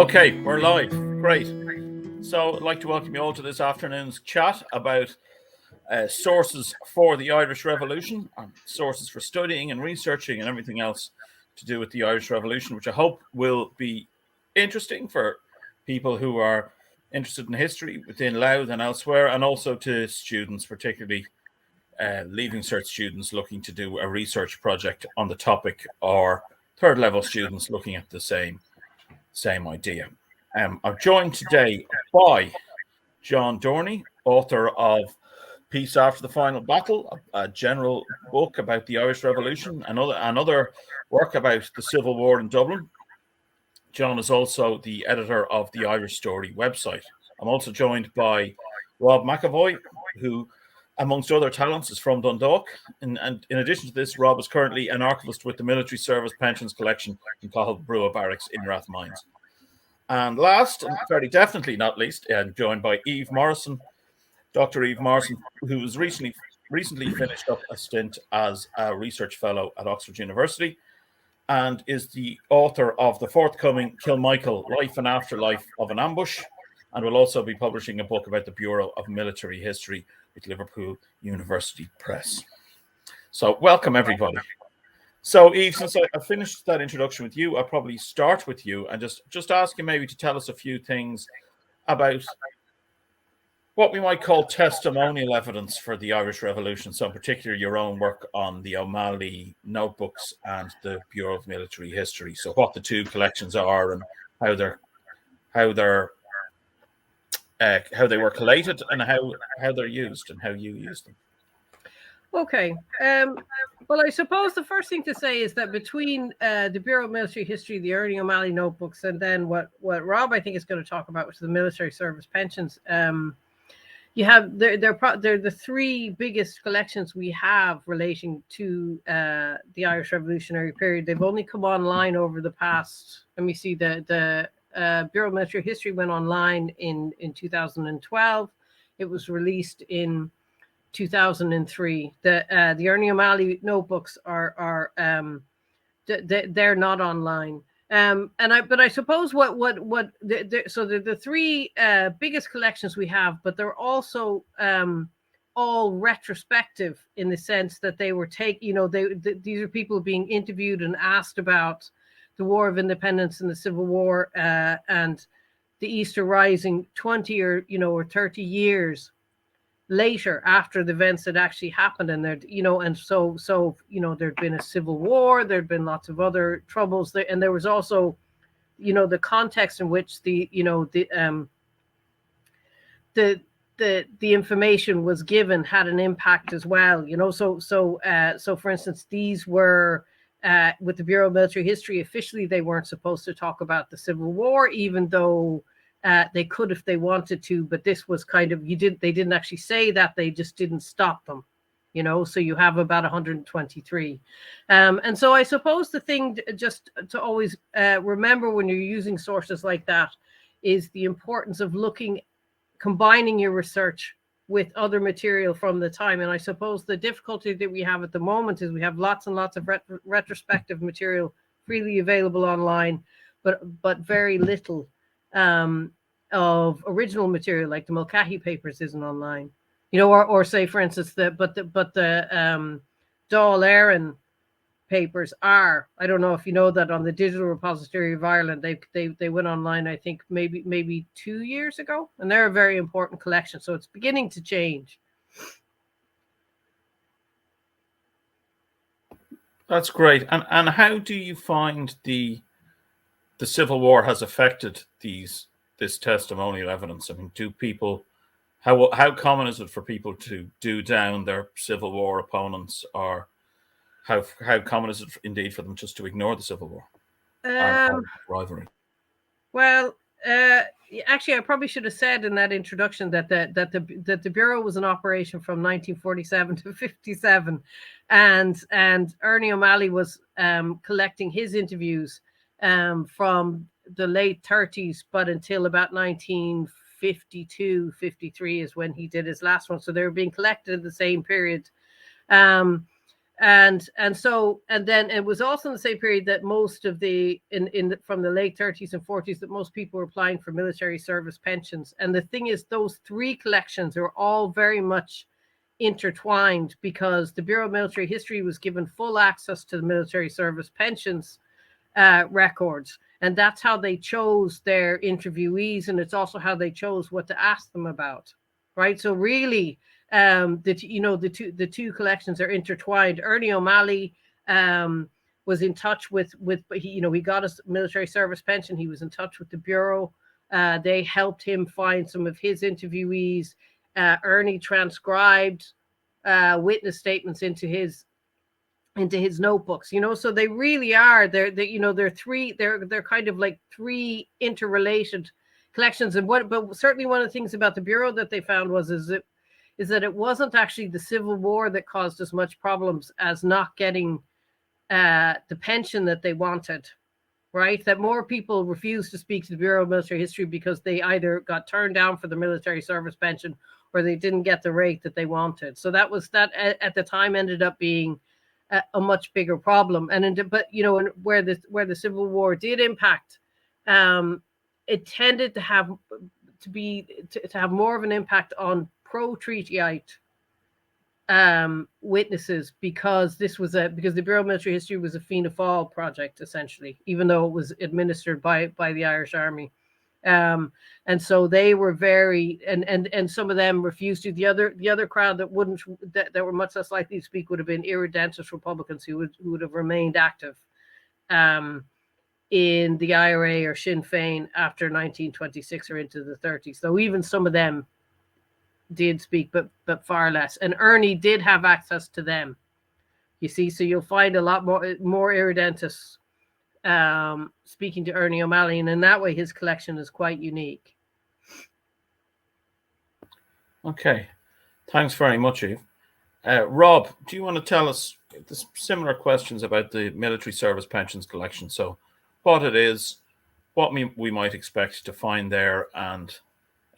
Okay, we're live. Great. So I'd like to welcome you all to this afternoon's chat about sources for the Irish Revolution, sources for studying and researching and everything else to do with the Irish Revolution, which I hope will be interesting for people who are interested in history within Louth and elsewhere, and also to students, particularly Leaving Cert students looking to do a research project on the topic, or third level students looking at the same idea. I'm joined today by John Dorney, author of Peace After the Final Battle, a general book about the Irish Revolution, and other work about the Civil War in Dublin. John is also the editor of the Irish Story website. I'm also joined by Rob McEvoy, who, amongst other talents, is from Dundalk. And in addition to this, Rob is currently an archivist with the Military Service Pensions Collection in Cathal Brugha Barracks in Rathmines. And last, and very definitely not least, I'm joined by Eve Morrison, Dr. Eve Morrison, who has recently finished up a stint as a research fellow at Oxford University and is the author of the forthcoming Kilmichael, Life and Afterlife of an Ambush, and will also be publishing a book about the Bureau of Military History with Liverpool University Press. So welcome, everybody. So, Eve, since I finished that introduction with you, I'll probably start with you and just ask you maybe to tell us a few things about what we might call testimonial evidence for the Irish Revolution, so in particular your own work on the O'Malley notebooks and the Bureau of Military History. So what the two collections are and how they were collated and how they're used and how you use them. Okay. Well, I suppose the first thing to say is that between the Bureau of Military History, the Ernie O'Malley notebooks, and then what Rob I think is going to talk about, which is the military service pensions, you have they're the three biggest collections we have relating to the Irish Revolutionary period. They've only come online over the past. Let me see. The Bureau of Military History went online in 2012. It was released in 2003. The Ernie O'Malley notebooks are they're not online. But I suppose so the three biggest collections we have, but they're also all retrospective in the sense that they were these are people being interviewed and asked about the War of Independence and the Civil War and the Easter Rising 20 or 30 years later after the events had actually happened, and so there'd been a civil war, there'd been lots of other troubles there, and there was also the context in which the information was given had an impact as well. So for instance, these were with the Bureau of Military History, officially they weren't supposed to talk about the Civil War, even though they could if they wanted to, but this was kind of they didn't actually say that, they just didn't stop them, so you have about 123. And so I suppose the thing just to always remember when you're using sources like that is the importance of combining your research with other material from the time. And I suppose the difficulty that we have at the moment is we have lots and lots of retrospective material freely available online, but very little of original material, like the Mulcahy papers isn't online, or say, for instance, the Dáil Éireann papers are. I don't know if you know that on the Digital Repository of Ireland, they went online, I think maybe 2 years ago, and they're a very important collection. So it's beginning to change. That's great. And how do you find the Civil War has affected this testimonial evidence? I mean, how common is it for people to do down their Civil War opponents, or how common is it indeed for them just to ignore the Civil War rivalry? Well, actually, I probably should have said in that introduction that the Bureau was in operation from 1947 to 57, and Ernie O'Malley was collecting his interviews from the late 30s, but until about 1952, 53 is when he did his last one. So they were being collected in the same period. And then it was also in the same period that most of from the late 30s and 40s that most people were applying for military service pensions. And the thing is, those three collections are all very much intertwined, because the Bureau of Military History was given full access to the military service pensions records, and that's how they chose their interviewees, and it's also how they chose what to ask them about, right? So really, the two collections are intertwined. Ernie O'Malley was in touch with he got his military service pension. He was in touch with the Bureau. They helped him find some of his interviewees. Ernie transcribed witness statements into his notebooks, so they really are, they're kind of like three interrelated collections. But certainly one of the things about the Bureau that they found is that it wasn't actually the Civil War that caused as much problems as not getting the pension that they wanted, right? That more people refused to speak to the Bureau of Military History because they either got turned down for the military service pension or they didn't get the rate that they wanted. So that at the time ended up being a much bigger problem. But where the Civil War did impact, it tended to have more of an impact on pro-treatyite witnesses, because the Bureau of Military History was a Fianna Fáil project, essentially, even though it was administered by the Irish Army. And so they were and some of them refused to. The other crowd that were much less likely to speak would have been irredentist Republicans who would have remained active in the IRA or Sinn Féin after 1926 or into the 30s. So even some of them did speak, but far less. And Ernie did have access to them, you see. So you'll find a lot more irredentists speaking to Ernie O'Malley, and in that way his collection is quite unique. Okay, thanks very much, Eve. Rob, do you want to tell us the similar questions about the military service pensions collection? So what it is, what we might expect to find there, and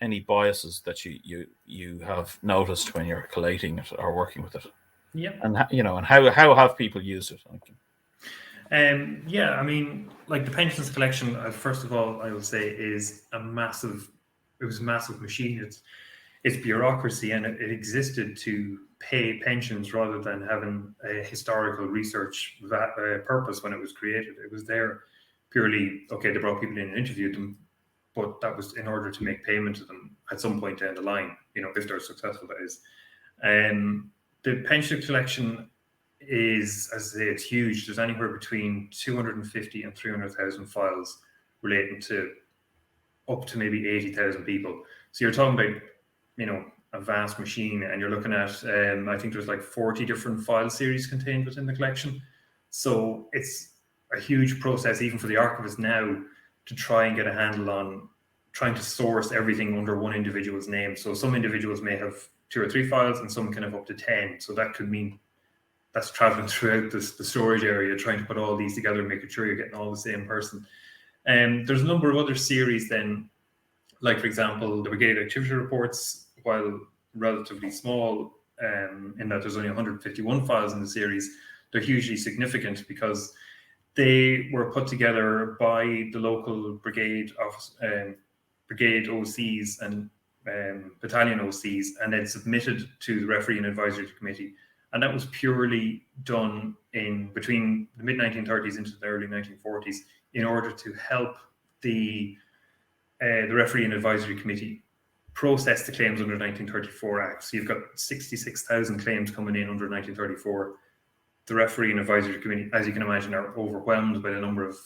any biases that you have noticed when you're collating it or working with it. Yeah. And and how have people used it? I mean, like the pensions collection, first of all, I will say is a massive machine. It's bureaucracy, and it existed to pay pensions rather than having a historical research purpose when it was created. It was there purely, okay, they brought people in and interviewed them, but that was in order to make payment to them at some point down the line, if they're successful, that is. The pension collection is, as I say, it's huge. There's anywhere between 250 and 300,000 files relating to up to maybe 80,000 people. So you're talking about, a vast machine, and you're looking at, I think there's like 40 different file series contained within the collection. So it's a huge process, even for the archivist now, to try and get a handle on trying to source everything under one individual's name. So some individuals may have 2 or 3 files, and some can have up to 10. So that could mean that's traveling throughout the storage area, trying to put all these together, making sure you're getting all the same person. There's a number of other series then, like, for example, the brigade activity reports, while relatively small, in that there's only 151 files in the series, they're hugely significant because they were put together by the local brigade OCs and battalion OCs, and then submitted to the referee and advisory committee. And that was purely done in between the mid-1930s into the early 1940s in order to help the referee and advisory committee process the claims under the 1934 Act. So you've got 66,000 claims coming in under 1934. The referee and advisory committee, as you can imagine, are overwhelmed by the number of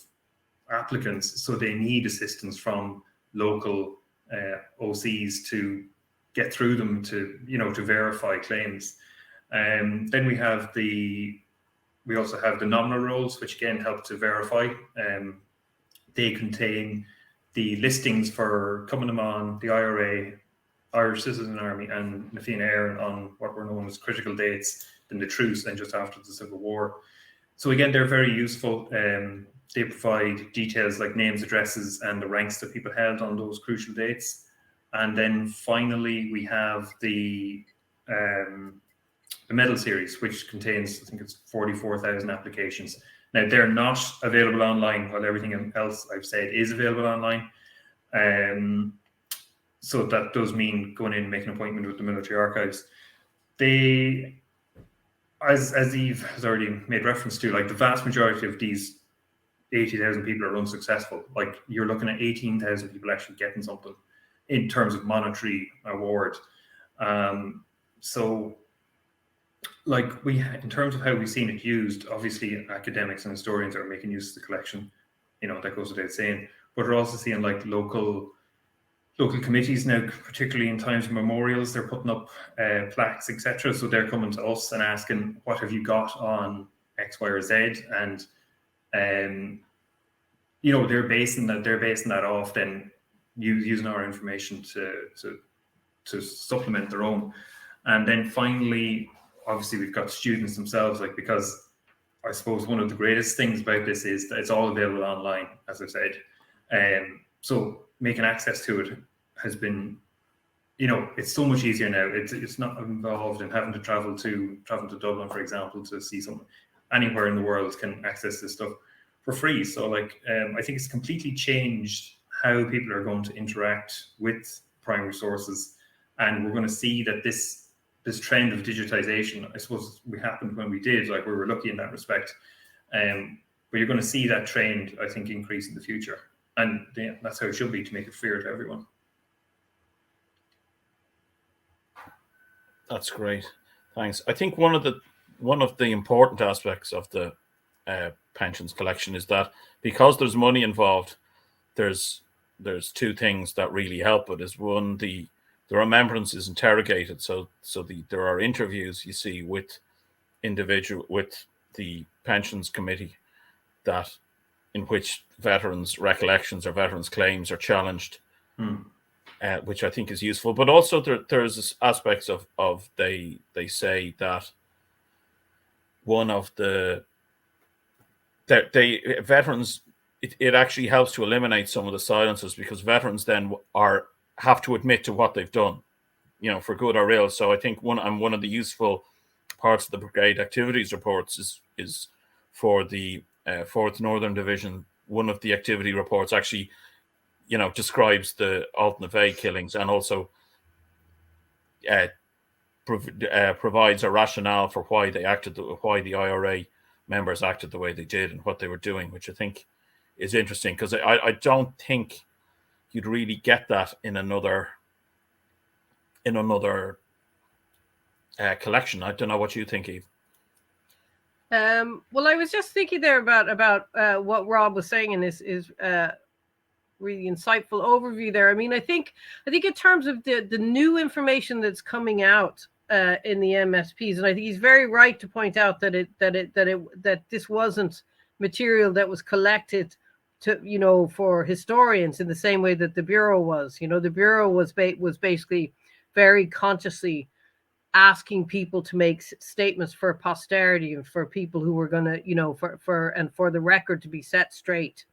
applicants. So they need assistance from local OCs to get through them to verify claims. Then we also have the nominal rolls, which again help to verify. They contain the listings for Cumann, the IRA, Irish Citizen Army, and na Fianna Éireann on what were known as critical dates, then the truce, and just after the Civil War. So again, they're very useful. They provide details like names, addresses, and the ranks that people held on those crucial dates. And then finally, we have the the medal series, which contains, I think it's 44,000 applications. Now, they're not available online, while everything else I've said is available online. So that does mean going in and making an appointment with the military archives. They, as Eve has already made reference to, like the vast majority of these 80,000 people are unsuccessful. Like you're looking at 18,000 people actually getting something in terms of monetary award. So like in terms of how we've seen it used, obviously academics and historians are making use of the collection, that goes without saying, but we're also seeing like local committees now, particularly in times of memorials, they're putting up plaques, etc. So they're coming to us and asking, what have you got on X, Y, or Z? And they're basing that off then using our information to supplement their own. And then finally, obviously we've got students themselves, like, because I suppose one of the greatest things about this is that it's all available online, as I've said. So making access to it has been, it's so much easier now. It's not involved in having to travel to Dublin, for example, to see something. Anywhere in the world can access this stuff for free. So like, I think it's completely changed how people are going to interact with primary sources. And we're going to see that this trend of digitization, I suppose we happened when we did, like we were lucky in that respect. But you're going to see that trend, I think, increase in the future. And that's how it should be, to make it fair to everyone. That's great. Thanks. I think one of the important aspects of the pensions collection is that because there's money involved, there's two things that really help it. Is one, the remembrance is interrogated. So there are interviews you see with the pensions committee in which veterans' recollections or veterans' claims are challenged, which I think is useful. But also there's aspects of they say that one of the veterans, it actually helps to eliminate some of the silences, because veterans then have to admit to what they've done, for good or ill. So I think one of the useful parts of the brigade activities reports is for the 4th Northern Division. One of the activity reports actually, describes the Altnavet killings, and also provides a rationale for why the IRA members acted the way they did and what they were doing, which I think is interesting, because I don't think you'd really get that in another collection. I don't know what you think, Eve. Well, I was just thinking there about what Rob was saying in his really insightful overview there. I mean, I think in terms of the new information that's coming out in the MSPs, and I think he's very right to point out that this wasn't material that was collected for historians in the same way that the Bureau was. The Bureau was basically very consciously asking people to make statements for posterity and for people who were going to, for the record to be set straight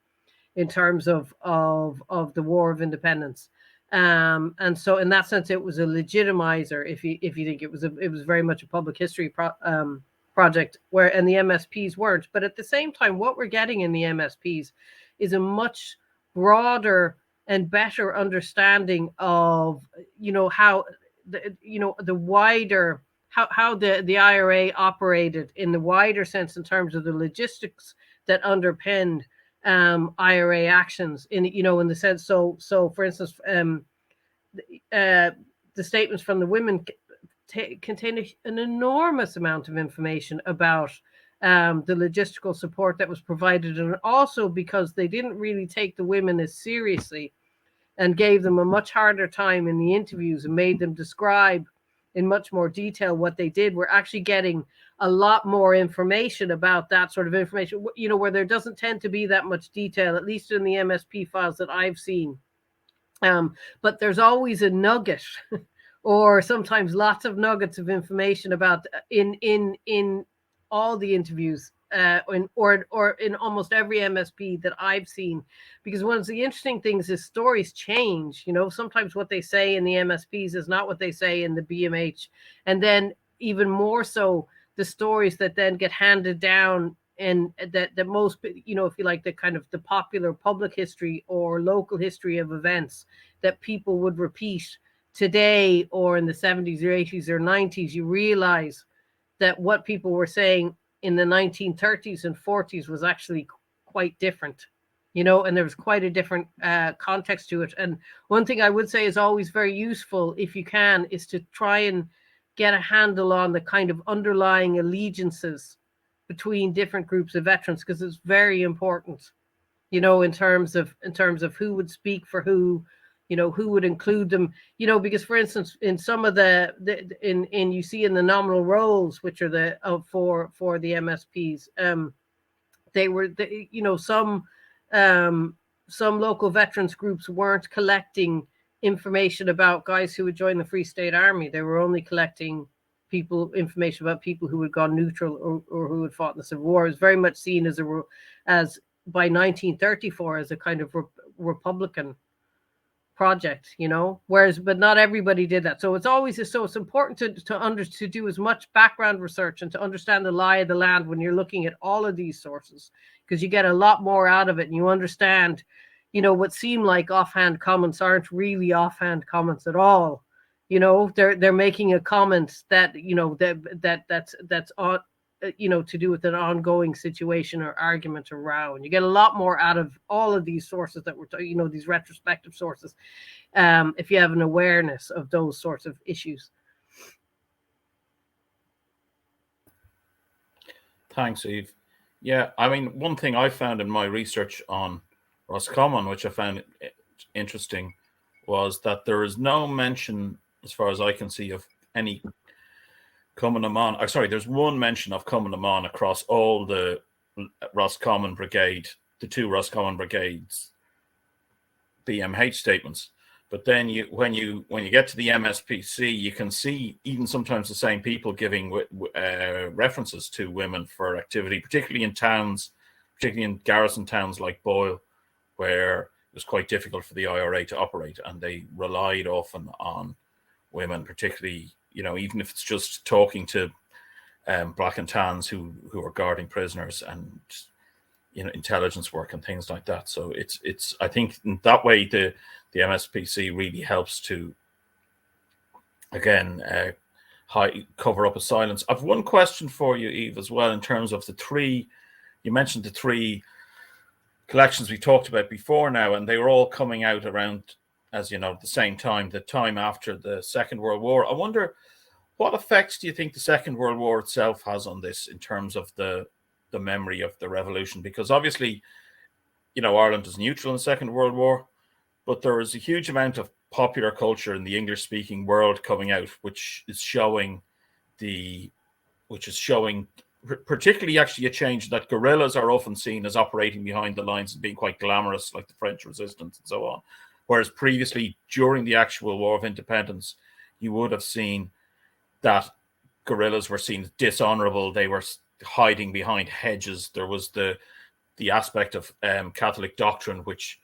in terms of the War of Independence. And so in that sense, it was a legitimizer. If you think it was very much a public history project, and the MSPs weren't. But at the same time, what we're getting in the MSPs is a much broader and better understanding of how the wider how the IRA operated in the wider sense in terms of the logistics that underpinned IRA actions in the sense. So for instance, the statements from the women contain an enormous amount of information about the logistical support that was provided, and also because they didn't really take the women as seriously and gave them a much harder time in the interviews and made them describe in much more detail what they did. We're actually getting a lot more information about that sort of information, where there doesn't tend to be that much detail, at least in the MSP files that I've seen. But there's always a nugget or sometimes lots of nuggets of information about in all the interviews or in almost every MSP that I've seen, because one of the interesting things is stories change. Sometimes what they say in the MSPs is not what they say in the BMH, and then even more so the stories that then get handed down, and that most, you know, if you like, the kind of the popular public history or local history of events that people would repeat today or in the 70s or 80s or 90s, you realize that what people were saying in the 1930s and 40s was actually quite different, you know, and there was quite a different context to it. And one thing I would say is always very useful, if you can, is to try and get a handle on the kind of underlying allegiances between different groups of veterans, because it's very important, you know, in terms of who would speak for who, you know, who would include them, you know, because for instance, in some of the you see in the nominal rolls, which are the for the MSPs, they were, you know, some local veterans groups weren't collecting information about guys who would join the Free State Army. They were only collecting information about people who had gone neutral or who had fought in the Civil War. It was very much seen as by 1934 as a kind of Republican project, you know, but not everybody did that. So it's important to do as much background research and to understand the lie of the land when you're looking at all of these sources, because you get a lot more out of it, and you understand, you know, what seem like offhand comments aren't really offhand comments at all. You know, they're making a comment that, you know, that's on, you know, to do with an ongoing situation or argument or row. And you get a lot more out of all of these sources that we're, you know, these retrospective sources, if you have an awareness of those sorts of issues. Thanks, Eve. Yeah, I mean, one thing I found in my research on Roscommon, which I found interesting, was that there is no mention, as far as I can see, of any Cumann na mBan. Sorry, there's one mention of Cumann na mBan across all the Roscommon Brigade, the two Roscommon Brigades BMH statements. But then when you get to the MSPC, you can see even sometimes the same people giving references to women for activity, particularly in towns, particularly in garrison towns like Boyle, where it was quite difficult for the IRA to operate, and they relied often on women, particularly, you know, even if it's just talking to black and tans who are guarding prisoners, and, you know, intelligence work and things like that. So it's I think in that way the MSPC really helps to, again, cover up a silence. I've one question for you, Eve, as well, in terms of the three. You mentioned the three collections we talked about before now, and they were all coming out around, as you know, at the same time, the time after the Second World War. I wonder, what effects do you think the Second World War itself has on this in terms of the memory of the revolution? Because obviously, you know, Ireland is neutral in the Second World War, but there is a huge amount of popular culture in the English-speaking world coming out, which is showing particularly actually a change that guerrillas are often seen as operating behind the lines and being quite glamorous, like the French resistance and so on. Whereas previously, during the actual War of Independence, you would have seen that guerrillas were seen as dishonorable. They were hiding behind hedges. There was the aspect of Catholic doctrine, which,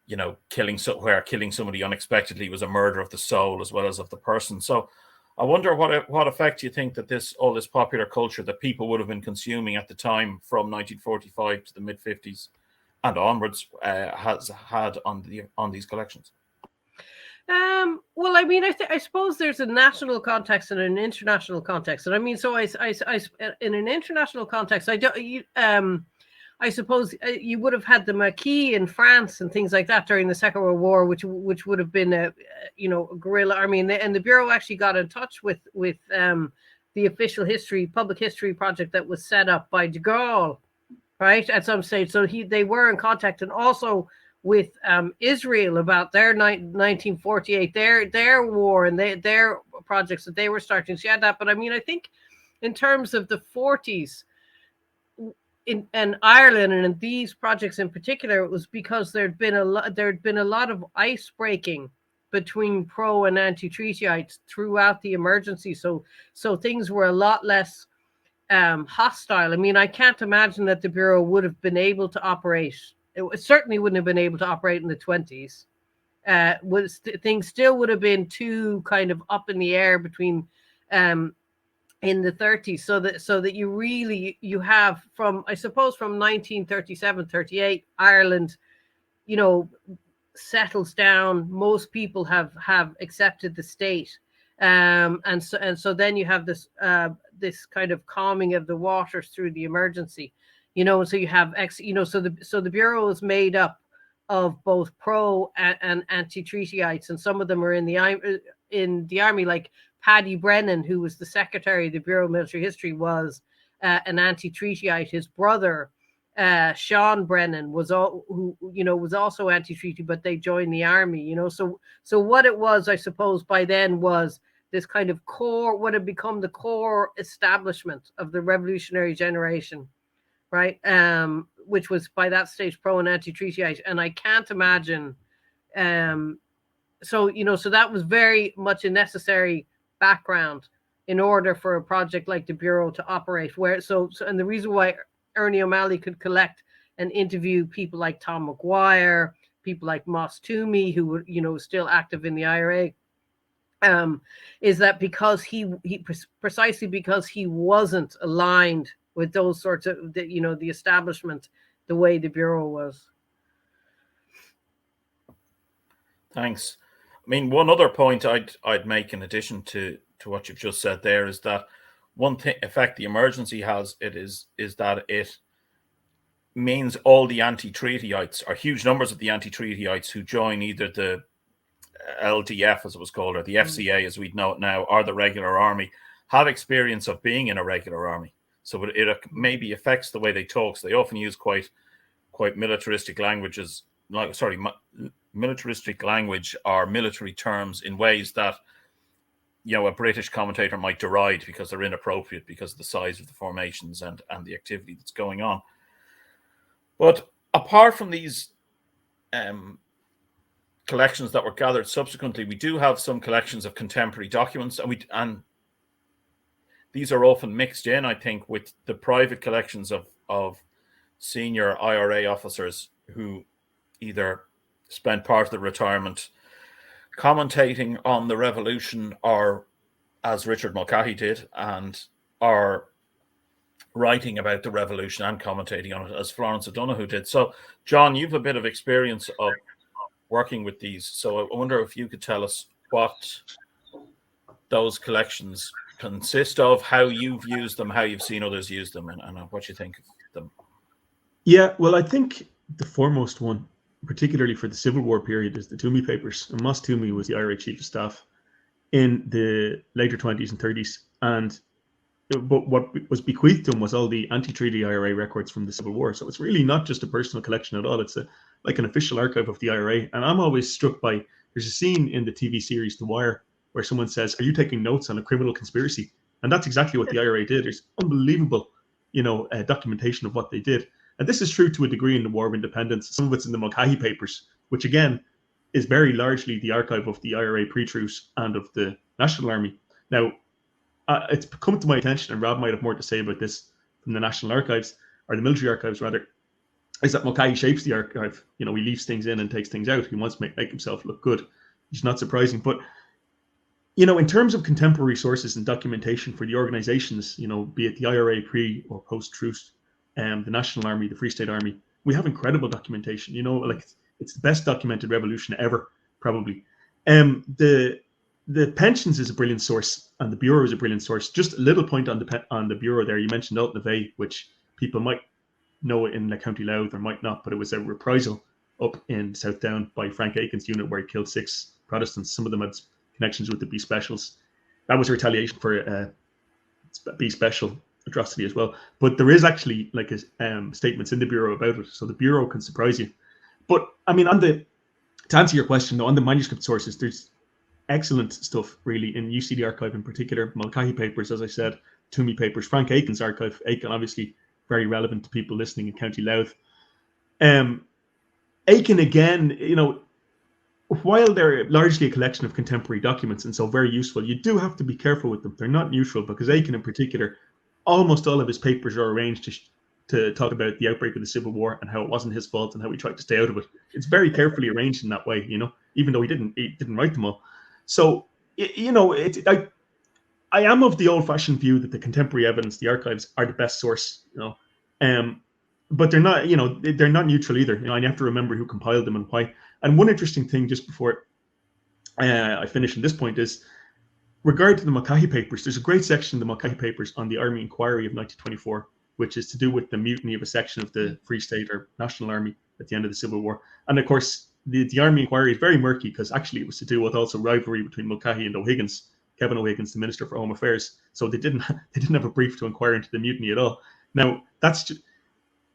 you know, killing somebody unexpectedly was a murder of the soul as well as of the person. So I wonder what effect you think that all this popular culture that people would have been consuming at the time from 1945 to the mid-50s and onwards has had on these collections. Well, I mean, I suppose there's a national context and an international context, and I mean, so I in an international context, I suppose you would have had the Maquis in France and things like that during the Second World War, which would have been a guerrilla army, and the Bureau actually got in touch with the official public history project that was set up by de Gaulle, right, at some stage. So they were in contact, and also with Israel about their 1948, their war and their projects that they were starting. So you had that, but I mean, I think in terms of the 40s in Ireland and in these projects in particular, it was because there'd been a lot of ice breaking between pro and anti-treatyites throughout the emergency. So things were a lot less hostile. I mean, I can't imagine that the Bureau would have been able to operate. It certainly wouldn't have been able to operate in the 20s. Things still would have been too kind of up in the air between in the 30s, so that you have from, I suppose, from 1937-38, Ireland, settles down. Most people have accepted the state, and so then you have this kind of calming of the waters through the emergency, so you have so the bureau is made up of both pro and anti-treatyites, and some of them are in the army, like Paddy Brennan, who was the secretary of the Bureau of Military History, was an anti-treatyite. His brother, Sean Brennan, was also anti-treaty, but they joined the army. So what it was, I suppose, by then was this kind of core, what had become the core establishment of the revolutionary generation, right? Which was by that stage pro and anti-treatyite, and I can't imagine. So that was very much a necessary background in order for a project like the Bureau to operate. And the reason why Ernie O'Malley could collect and interview people like Tom McGuire, people like Moss Toomey, who were still active in the IRA, is that because he precisely because he wasn't aligned with those sorts of the establishment the way the Bureau was. Thanks. I mean, one other point I'd make in addition to what you've just said there is that one effect the emergency has is that it means all the anti-treatyites, or huge numbers of the anti-treatyites who join either the LDF, as it was called, or the FCA as we know it now, or the regular army, have experience of being in a regular army. So it maybe affects the way they talk. So they often use quite militaristic languages, militaristic language or military terms in ways that a British commentator might deride because they're inappropriate because of the size of the formations and the activity that's going on. But apart from these collections that were gathered subsequently, we do have some collections of contemporary documents, and these are often mixed in, I think, with the private collections of senior IRA officers who either spent part of the retirement commentating on the revolution, or as Richard Mulcahy did, and are writing about the revolution and commentating on it, as Florence O'Donoghue did. So, John, you've a bit of experience of working with these. So I wonder if you could tell us what those collections consist of, how you've used them, how you've seen others use them, and what you think of them. Yeah, well, I think the foremost one, particularly for the Civil War period, is the Toomey papers. And Moss Toomey was the IRA chief of staff in the later 20s and 30s. But what was bequeathed to him was all the anti-treaty IRA records from the Civil War. So it's really not just a personal collection at all. It's like an official archive of the IRA. And I'm always struck by, there's a scene in the TV series The Wire where someone says, "Are you taking notes on a criminal conspiracy?" And that's exactly what the IRA did. There's unbelievable, documentation of what they did. And this is true to a degree in the War of Independence. Some of it's in the Mulcahy papers, which again is very largely the archive of the IRA pre-truce and of the National Army. Now, it's come to my attention, and Rob might have more to say about this from the National Archives, or the Military Archives rather, is that Mulcahy shapes the archive. He leaves things in and takes things out. He wants to make himself look good, which is not surprising. But, in terms of contemporary sources and documentation for the organizations, be it the IRA pre or post-truce, the National Army, the Free State Army, we have incredible documentation. It's the best documented revolution ever, probably. The pensions is a brilliant source, and the Bureau is a brilliant source. Just a little point on the Bureau there. You mentioned Alton Levay, which people might know in County Louth or might not, but it was a reprisal up in South Down by Frank Aiken's unit where he killed 6 Protestants. Some of them had connections with the B Specials. That was a retaliation for a B Special atrocity as well. But there is actually statements in the Bureau about it, so the Bureau can surprise you. But I mean, to answer your question though, on the manuscript sources, there's excellent stuff really in UCD archive in particular, Mulcahy papers, as I said, Toomey papers, Frank Aiken's archive. Aiken obviously very relevant to people listening in County Louth. Aiken again, while they're largely a collection of contemporary documents and so very useful, you do have to be careful with them. They're not neutral, because Aiken in particular, almost all of his papers are arranged to talk about the outbreak of the Civil War and how it wasn't his fault and how he tried to stay out of it. It's very carefully arranged in that way, even though he didn't write them all. So, I am of the old-fashioned view that the contemporary evidence, the archives, are the best source. But they're not. They're not neutral either. You have to remember who compiled them and why. And one interesting thing, just before I finish on this point, is regard to the Mulcahy Papers. There's a great section in the Mulcahy Papers on the Army Inquiry of 1924, which is to do with the mutiny of a section of the Free State or National Army at the end of the Civil War. And of course, the Army Inquiry is very murky because actually it was to do with also rivalry between Mulcahy and O'Higgins, Kevin O'Higgins, the Minister for Home Affairs. So they didn't have a brief to inquire into the mutiny at all. Now, that's just,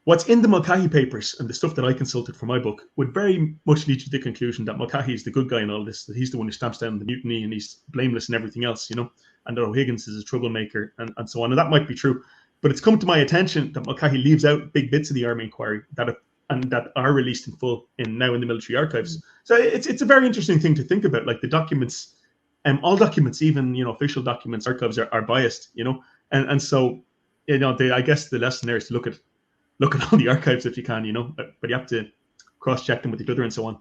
what's in the Mulcahy Papers and the stuff that I consulted for my book would very much lead you to the conclusion that Mulcahy is the good guy in all this, that he's the one who stamps down the mutiny and he's blameless and everything else, and that O'Higgins is a troublemaker and so on. And that might be true. But it's come to my attention that Mulcahy leaves out big bits of the Army Inquiry that are released in full now in the military archives. So it's a very interesting thing to think about. Like the documents, all documents, even official documents, archives are biased. And so I guess the lesson there is to look at all the archives if you can. But you have to cross-check them with each other and so on.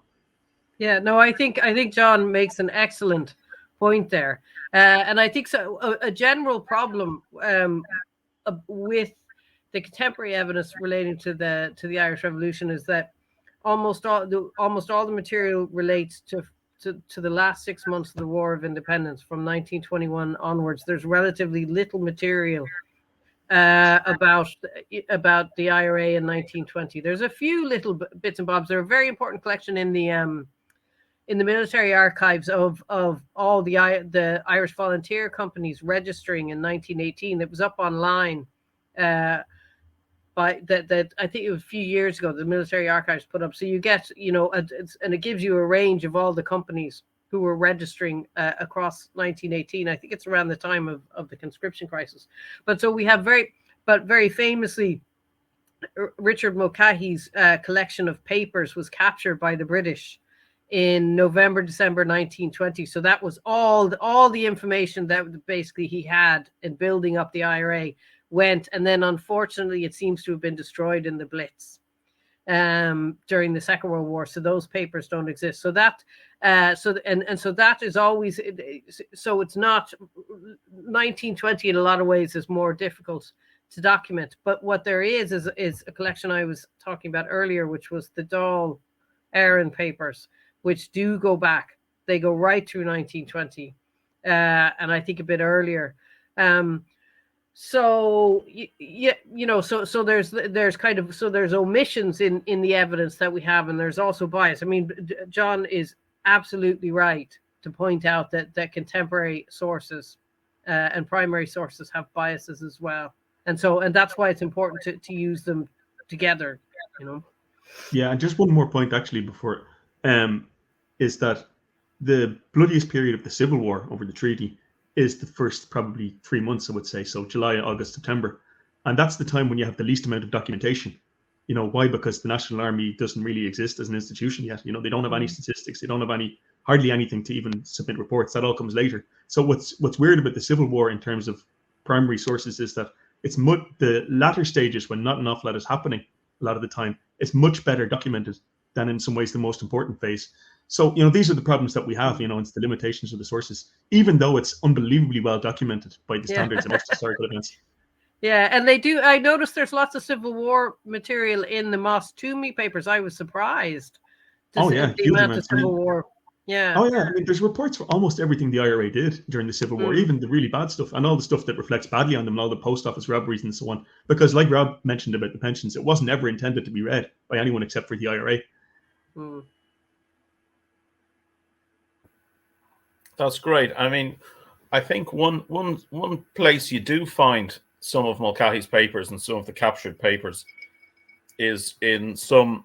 Yeah, no, I think John makes an excellent point there, and I think so. A general problem with the contemporary evidence relating to the Irish Revolution is that almost all the material relates to the last 6 months of the War of Independence from 1921 onwards. There's relatively little material about the IRA in 1920. There's a few little bits and bobs. They're a very important collection in the military archives of all the Irish volunteer companies registering in 1918. It was up online by that I think it was a few years ago. The military archives put up, so you get and it gives you a range of all the companies who were registering across 1918. I think it's around the time of the conscription crisis. But so we have very famously, Richard Mulcahy's collection of papers was captured by the British in December 1920. So that was all the information that basically he had in building up the IRA went, and then unfortunately it seems to have been destroyed in the Blitz during the Second World War. So those papers don't exist. So that so that is always, so it's not 1920 in a lot of ways is more difficult to document. But what there is a collection I was talking about earlier, which was the Dáil Éireann papers, which do go back. They go right through 1920, and I think a bit earlier. So there's omissions in the evidence that we have, and there's also bias. I mean, John is absolutely right to point out that contemporary sources and primary sources have biases as well, and that's why it's important to use them together. Yeah, and just one more point actually before is that the bloodiest period of the Civil War over the treaty is the first probably 3 months, I would say. So July, August, September. And that's the time when you have the least amount of documentation. Why? Because the National Army doesn't really exist as an institution yet. They don't have any statistics. They don't have hardly anything to even submit reports. That all comes later. So what's weird about the Civil War in terms of primary sources is that it's the latter stages when not an awful lot is happening a lot of the time. It's much better documented than in some ways the most important phase. So, these are the problems that we have, it's the limitations of the sources, even though it's unbelievably well documented by the standards of most historical events. Yeah, and I noticed there's lots of Civil War material in the Moss Toomey papers. I was surprised to see the amount of Civil War. Yeah. Oh, yeah. I mean, there's reports for almost everything the IRA did during the Civil War, even the really bad stuff and all the stuff that reflects badly on them, and all the post office robberies and so on. Because like Rob mentioned about the pensions, it wasn't ever intended to be read by anyone except for the IRA. Mm. That's great. I mean, I think one place you do find some of Mulcahy's papers and some of the captured papers is in some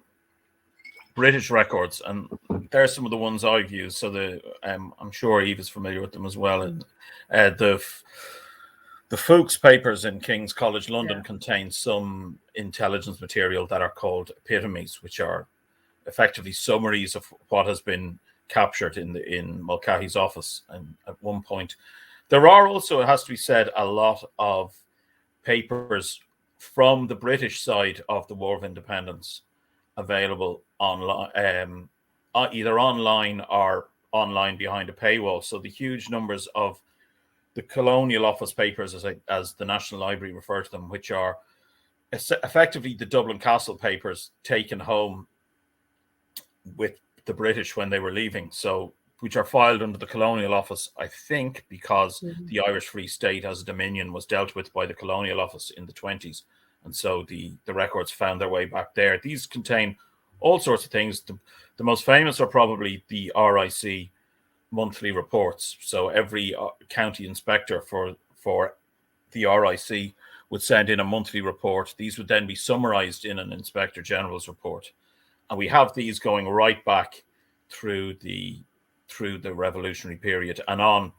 British records, and they're some of the ones I've used. So I'm sure Eve is familiar with them as well. And the Fuchs papers in King's College London contain some intelligence material that are called epitomes, which are effectively summaries of what has been captured in Mulcahy's office. And at one point, there are also, it has to be said, a lot of papers from the British side of the War of Independence available online, either online or online behind a paywall. So the huge numbers of the Colonial Office papers, as the National Library referred to them, which are effectively the Dublin Castle papers taken home with the British when they were leaving. So, which are filed under the Colonial Office, I think, because the Irish Free State as a dominion was dealt with by the Colonial Office in the 20s. And so the records found their way back there. These contain all sorts of things. The most famous are probably the RIC monthly reports. So every county inspector for the RIC would send in a monthly report. These would then be summarized in an Inspector General's report. And we have these going right back through the revolutionary period and on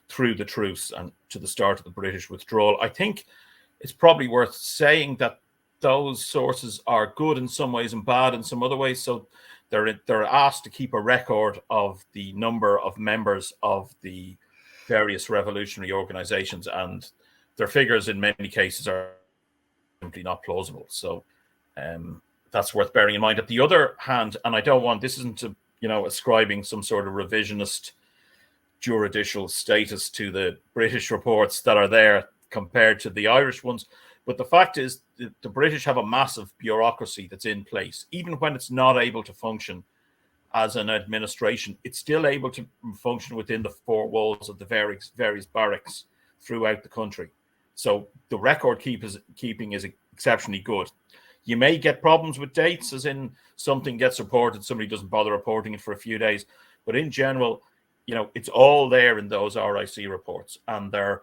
through the truce and to the start of the British withdrawal. I think it's probably worth saying that those sources are good in some ways and bad in some other ways. So they're asked to keep a record of the number of members of the various revolutionary organizations, and their figures in many cases are simply not plausible. So that's worth bearing in mind. At the other hand, and I don't want, this isn't to, ascribing some sort of revisionist juridical status to the British reports that are there compared to the Irish ones. But the fact is the British have a massive bureaucracy that's in place. Even when it's not able to function as an administration, it's still able to function within the four walls of the various barracks throughout the country. So the record keeping is exceptionally good. You may get problems with dates, as in something gets reported, somebody doesn't bother reporting it for a few days. But in general, it's all there in those RIC reports, and they're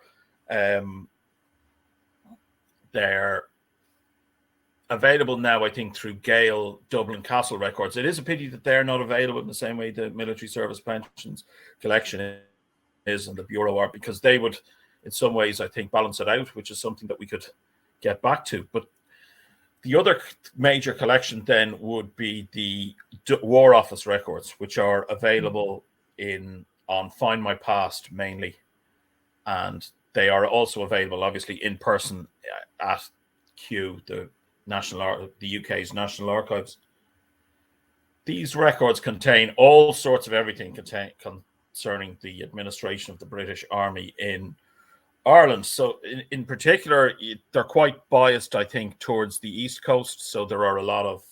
available now, I think, through Gale Dublin Castle records. It is a pity that they're not available in the same way the military service pensions collection is and the Bureau are, because they would, in some ways, I think, balance it out, which is something that we could get back to. But the other major collection then would be the War Office records, which are available on Find My Past mainly, and they are also available, obviously, in person at Kew, the UK's National Archives. These records contain all sorts of everything concerning the administration of the British Army in Ireland. So in particular, they're quite biased, I think, towards the East Coast. So there are a lot of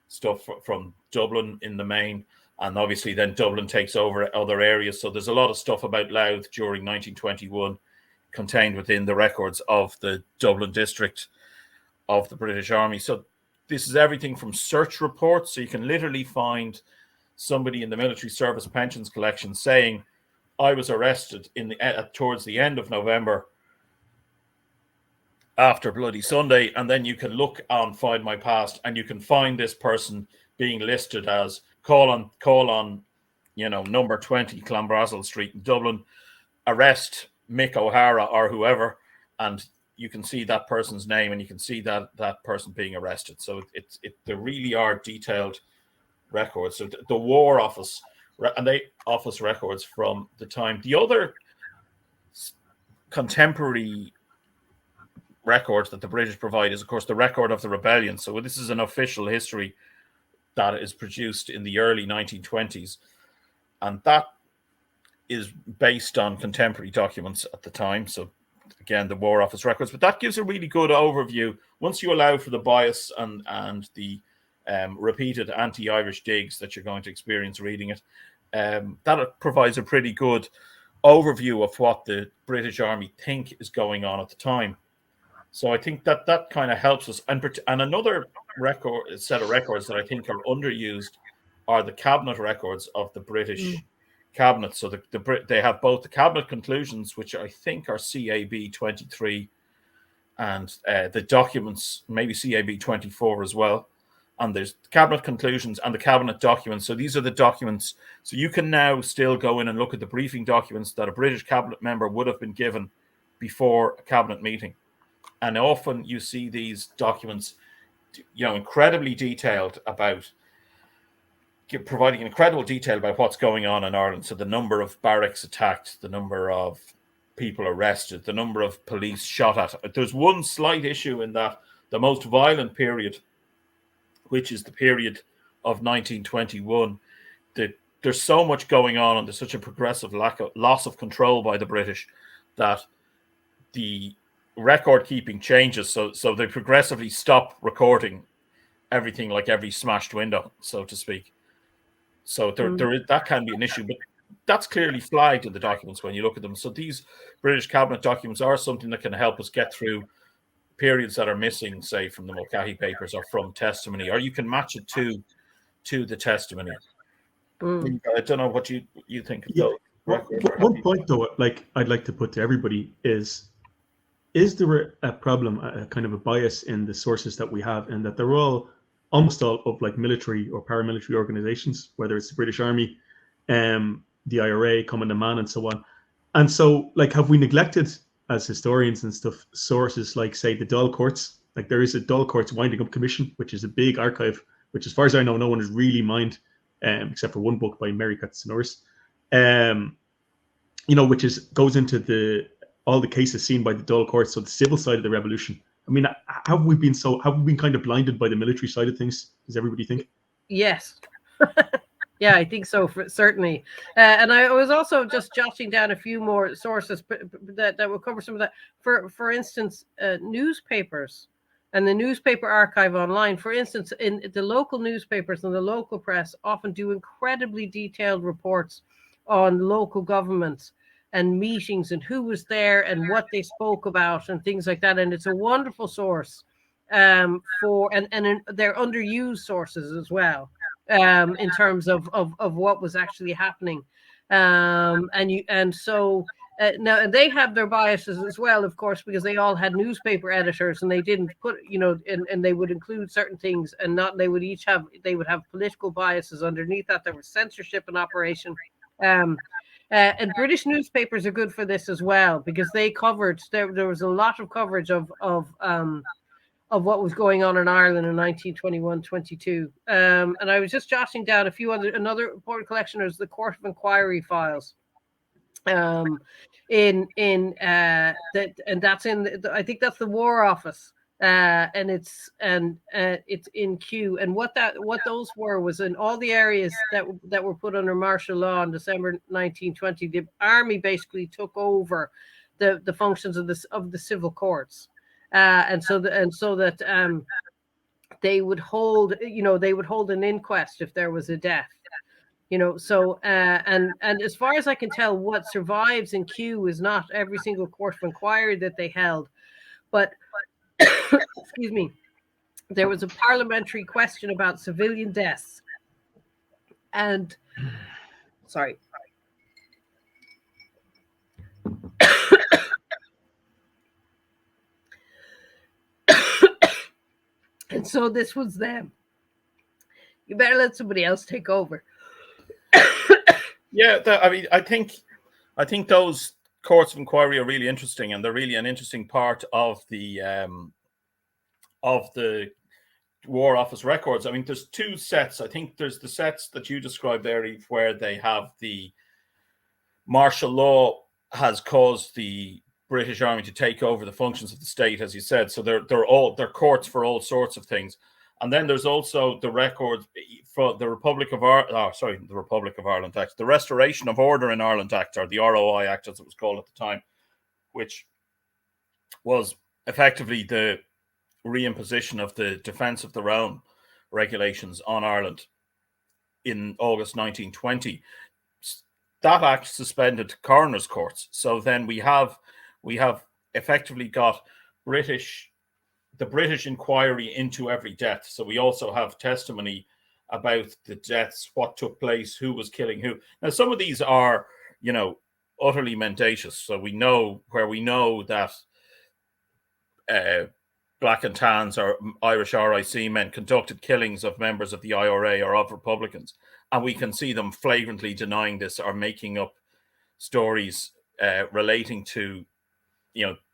stuff from Dublin in the main, and obviously then Dublin takes over other areas. So there's a lot of stuff about Louth during 1921 contained within the records of the Dublin district of the British Army. So this is everything from search reports. So you can literally find somebody in the military service pensions collection saying, I was arrested towards the end of November after Bloody Sunday, and then you can look on Find My Past and you can find this person being listed as call on number 20 Clanbrassil Street in Dublin, arrest Mick O'Hara or whoever, and you can see that person's name and you can see that person being arrested. So there really are detailed records. So the War Office and the office records from the time. The other contemporary records that the British provide is, of course, the record of the rebellion. So this is an official history that is produced in the early 1920s, and that is based on contemporary documents at the time. So again, the War Office records, but that gives a really good overview once you allow for the bias and the repeated anti-Irish digs that you're going to experience reading it. That provides a pretty good overview of what the British Army think is going on at the time. So I think that kind of helps us. And another set of records that I think are underused are the cabinet records of the British cabinet. So they have both the cabinet conclusions, which I think are CAB 23, and the documents, maybe CAB 24 as well. And there's cabinet conclusions and the cabinet documents. So these are the documents. So you can now still go in and look at the briefing documents that a British cabinet member would have been given before a cabinet meeting. And often you see these documents, incredibly detailed about providing incredible detail about what's going on in Ireland. So the number of barracks attacked, the number of people arrested, the number of police shot at. There's one slight issue in that the most violent period, which is the period of 1921, that there's so much going on and there's such a progressive loss of control by the British that the record keeping changes, so they progressively stop recording everything, like every smashed window, so to speak. So that can be an issue, but that's clearly flagged in the documents when you look at them. So these British Cabinet documents are something that can help us get through periods that are missing, say, from the Mulcahy Papers or from testimony, or you can match it to the testimony. I don't know what you think of those. One point, though, like I'd like to put to everybody is there a problem, a kind of a bias in the sources that we have, and that they're almost all of like military or paramilitary organizations, whether it's the British Army, the IRA, Common Man, and so on. And so, like, have we neglected as historians and stuff sources like, say, the Dáil Courts? Like, there is a Dáil Courts Winding Up Commission, which is a big archive, which, as far as I know, no one has really mined, except for one book by Mary Katsunoris, which goes into all the cases seen by the Dáil Courts, so the civil side of the revolution. I mean, have we been kind of blinded by the military side of things? Does everybody think? Yes. Yeah, I think so, certainly. And I was also just jotting down a few more sources that will cover some of that. For instance, newspapers and the newspaper archive online. For instance, in the local newspapers and the local press often do incredibly detailed reports on local governments and meetings and who was there and what they spoke about and things like that. And it's a wonderful source and they're underused sources as well. In terms of what was actually happening, now they have their biases as well, of course, because they all had newspaper editors and they didn't put, and they would include certain things and not. They would have political biases underneath that. There was censorship in operation, and British newspapers are good for this as well, because they covered. There was a lot of coverage of what was going on in Ireland in 1921-22. And I was just jotting down another important collection is the Court of Inquiry files. I think that's the War Office. And it's in Kew. And what those were was in all the areas that were put under martial law in December 1920, the army basically took over the functions of the civil courts. And so that they would hold an inquest if there was a death, So and as far as I can tell, what survives in Kew is not every single court of inquiry that they held, but excuse me, there was a parliamentary question about civilian deaths, and sorry. And so this was them. You better let somebody else take over. Yeah, I think those courts of inquiry are really interesting, and they're really an interesting part of the War Office records. I mean, there's two sets. I think there's the sets that you described there, Eve, where they have the martial law has caused the British Army to take over the functions of the state, as you said. So they're courts for all sorts of things. And then there's also the records for the Republic of Ireland Act, the Restoration of Order in Ireland Act, or the ROI Act, as it was called at the time, which was effectively the reimposition of the Defence of the Realm regulations on Ireland in August 1920. That act suspended coroners' courts. So then we have effectively got the British inquiry into every death. So we also have testimony about the deaths, what took place, who was killing who. Now, some of these are, utterly mendacious. So we know that Black and Tans or Irish RIC men conducted killings of members of the IRA or of Republicans. And we can see them flagrantly denying this or making up stories relating to,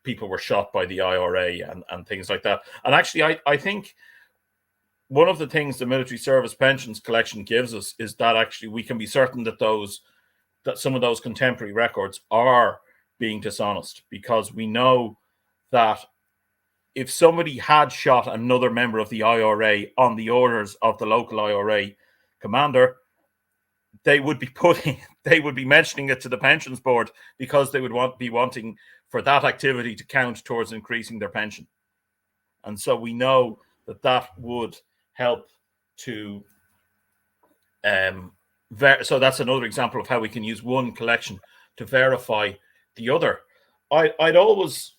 people were shot by the IRA and things like that. And actually, I think one of the things the military service pensions collection gives us is that actually we can be certain that some of those contemporary records are being dishonest, because we know that if somebody had shot another member of the IRA on the orders of the local IRA commander, they would be putting they would be mentioning it to the pensions board because they would be wanting for that activity to count towards increasing their pension. And so we know that would help to so that's another example of how we can use one collection to verify the other. I'd always,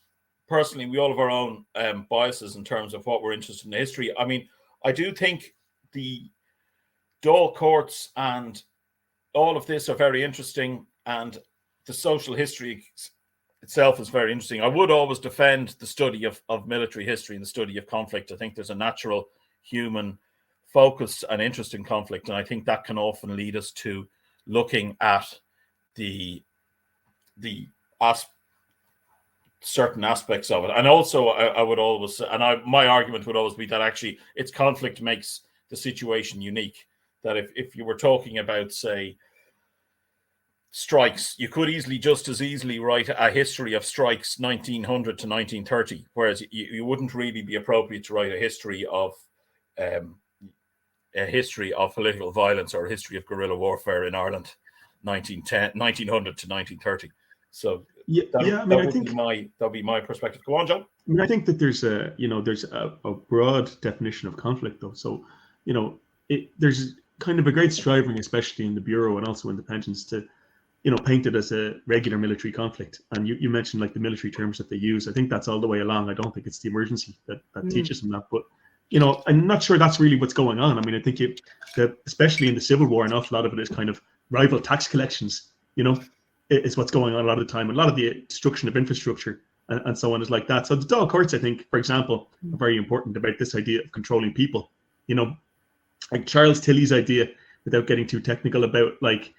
personally, we all have our own biases in terms of what we're interested in history. I mean, I do think the Dáil courts and all of this are very interesting, and the social history itself is very interesting. I would always defend the study of military history and the study of conflict. I think there's a natural human focus and interest in conflict, and I think that can often lead us to looking at the certain aspects of it. And also I would always, and my argument would always be that actually its conflict makes the situation unique. That if you were talking about, say, strikes, you could just as easily write a history of strikes 1900 to 1930, whereas you wouldn't really be appropriate to write a history of political violence or a history of guerrilla warfare in Ireland 1900 to 1930. So that'll be my perspective. Go on, John. I mean, I think that there's a broad definition of conflict, though. So, there's kind of a great striving, especially in the Bureau and also in the pensions, to, paint it as a regular military conflict. And you mentioned like the military terms that they use. I think that's all the way along. I don't think it's the emergency that teaches them that. But, I'm not sure that's really what's going on. I mean, I think that especially in the Civil War, an awful lot of it is kind of rival tax collections, is what's going on a lot of the time. A lot of the destruction of infrastructure and so on is like that. So the Dáil courts, I think, for example, are very important about this idea of controlling people. Like Charles Tilley's idea, without getting too technical, about like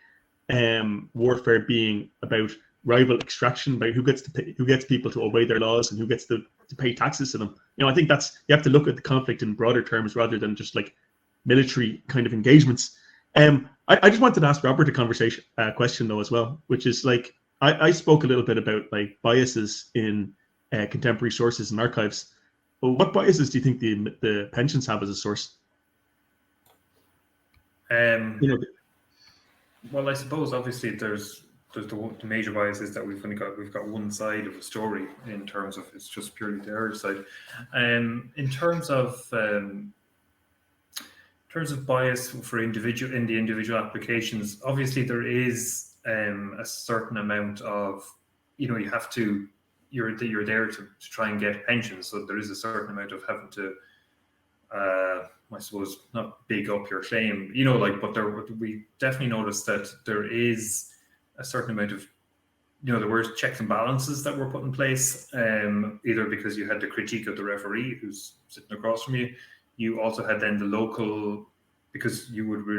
warfare being about rival extraction, about who gets people to obey their laws and who gets to pay taxes to them. I think you have to look at the conflict in broader terms rather than just like military kind of engagements. I just wanted to ask Robert a question though as well, which is like I spoke a little bit about like biases in contemporary sources and archives. Well, what biases do you think the pensions have as a source? Well, I suppose obviously there's the major bias is that we've got one side of a story in terms of it's just purely the Irish side. In terms of bias for in the individual applications, obviously there is a certain amount of you're there to try and get pensions, so there is a certain amount of having to I suppose not big up your claim, but we definitely noticed that there is a certain amount of, there were checks and balances that were put in place, either because you had the critique of the referee who's sitting across from you. You also had then the local, because you would be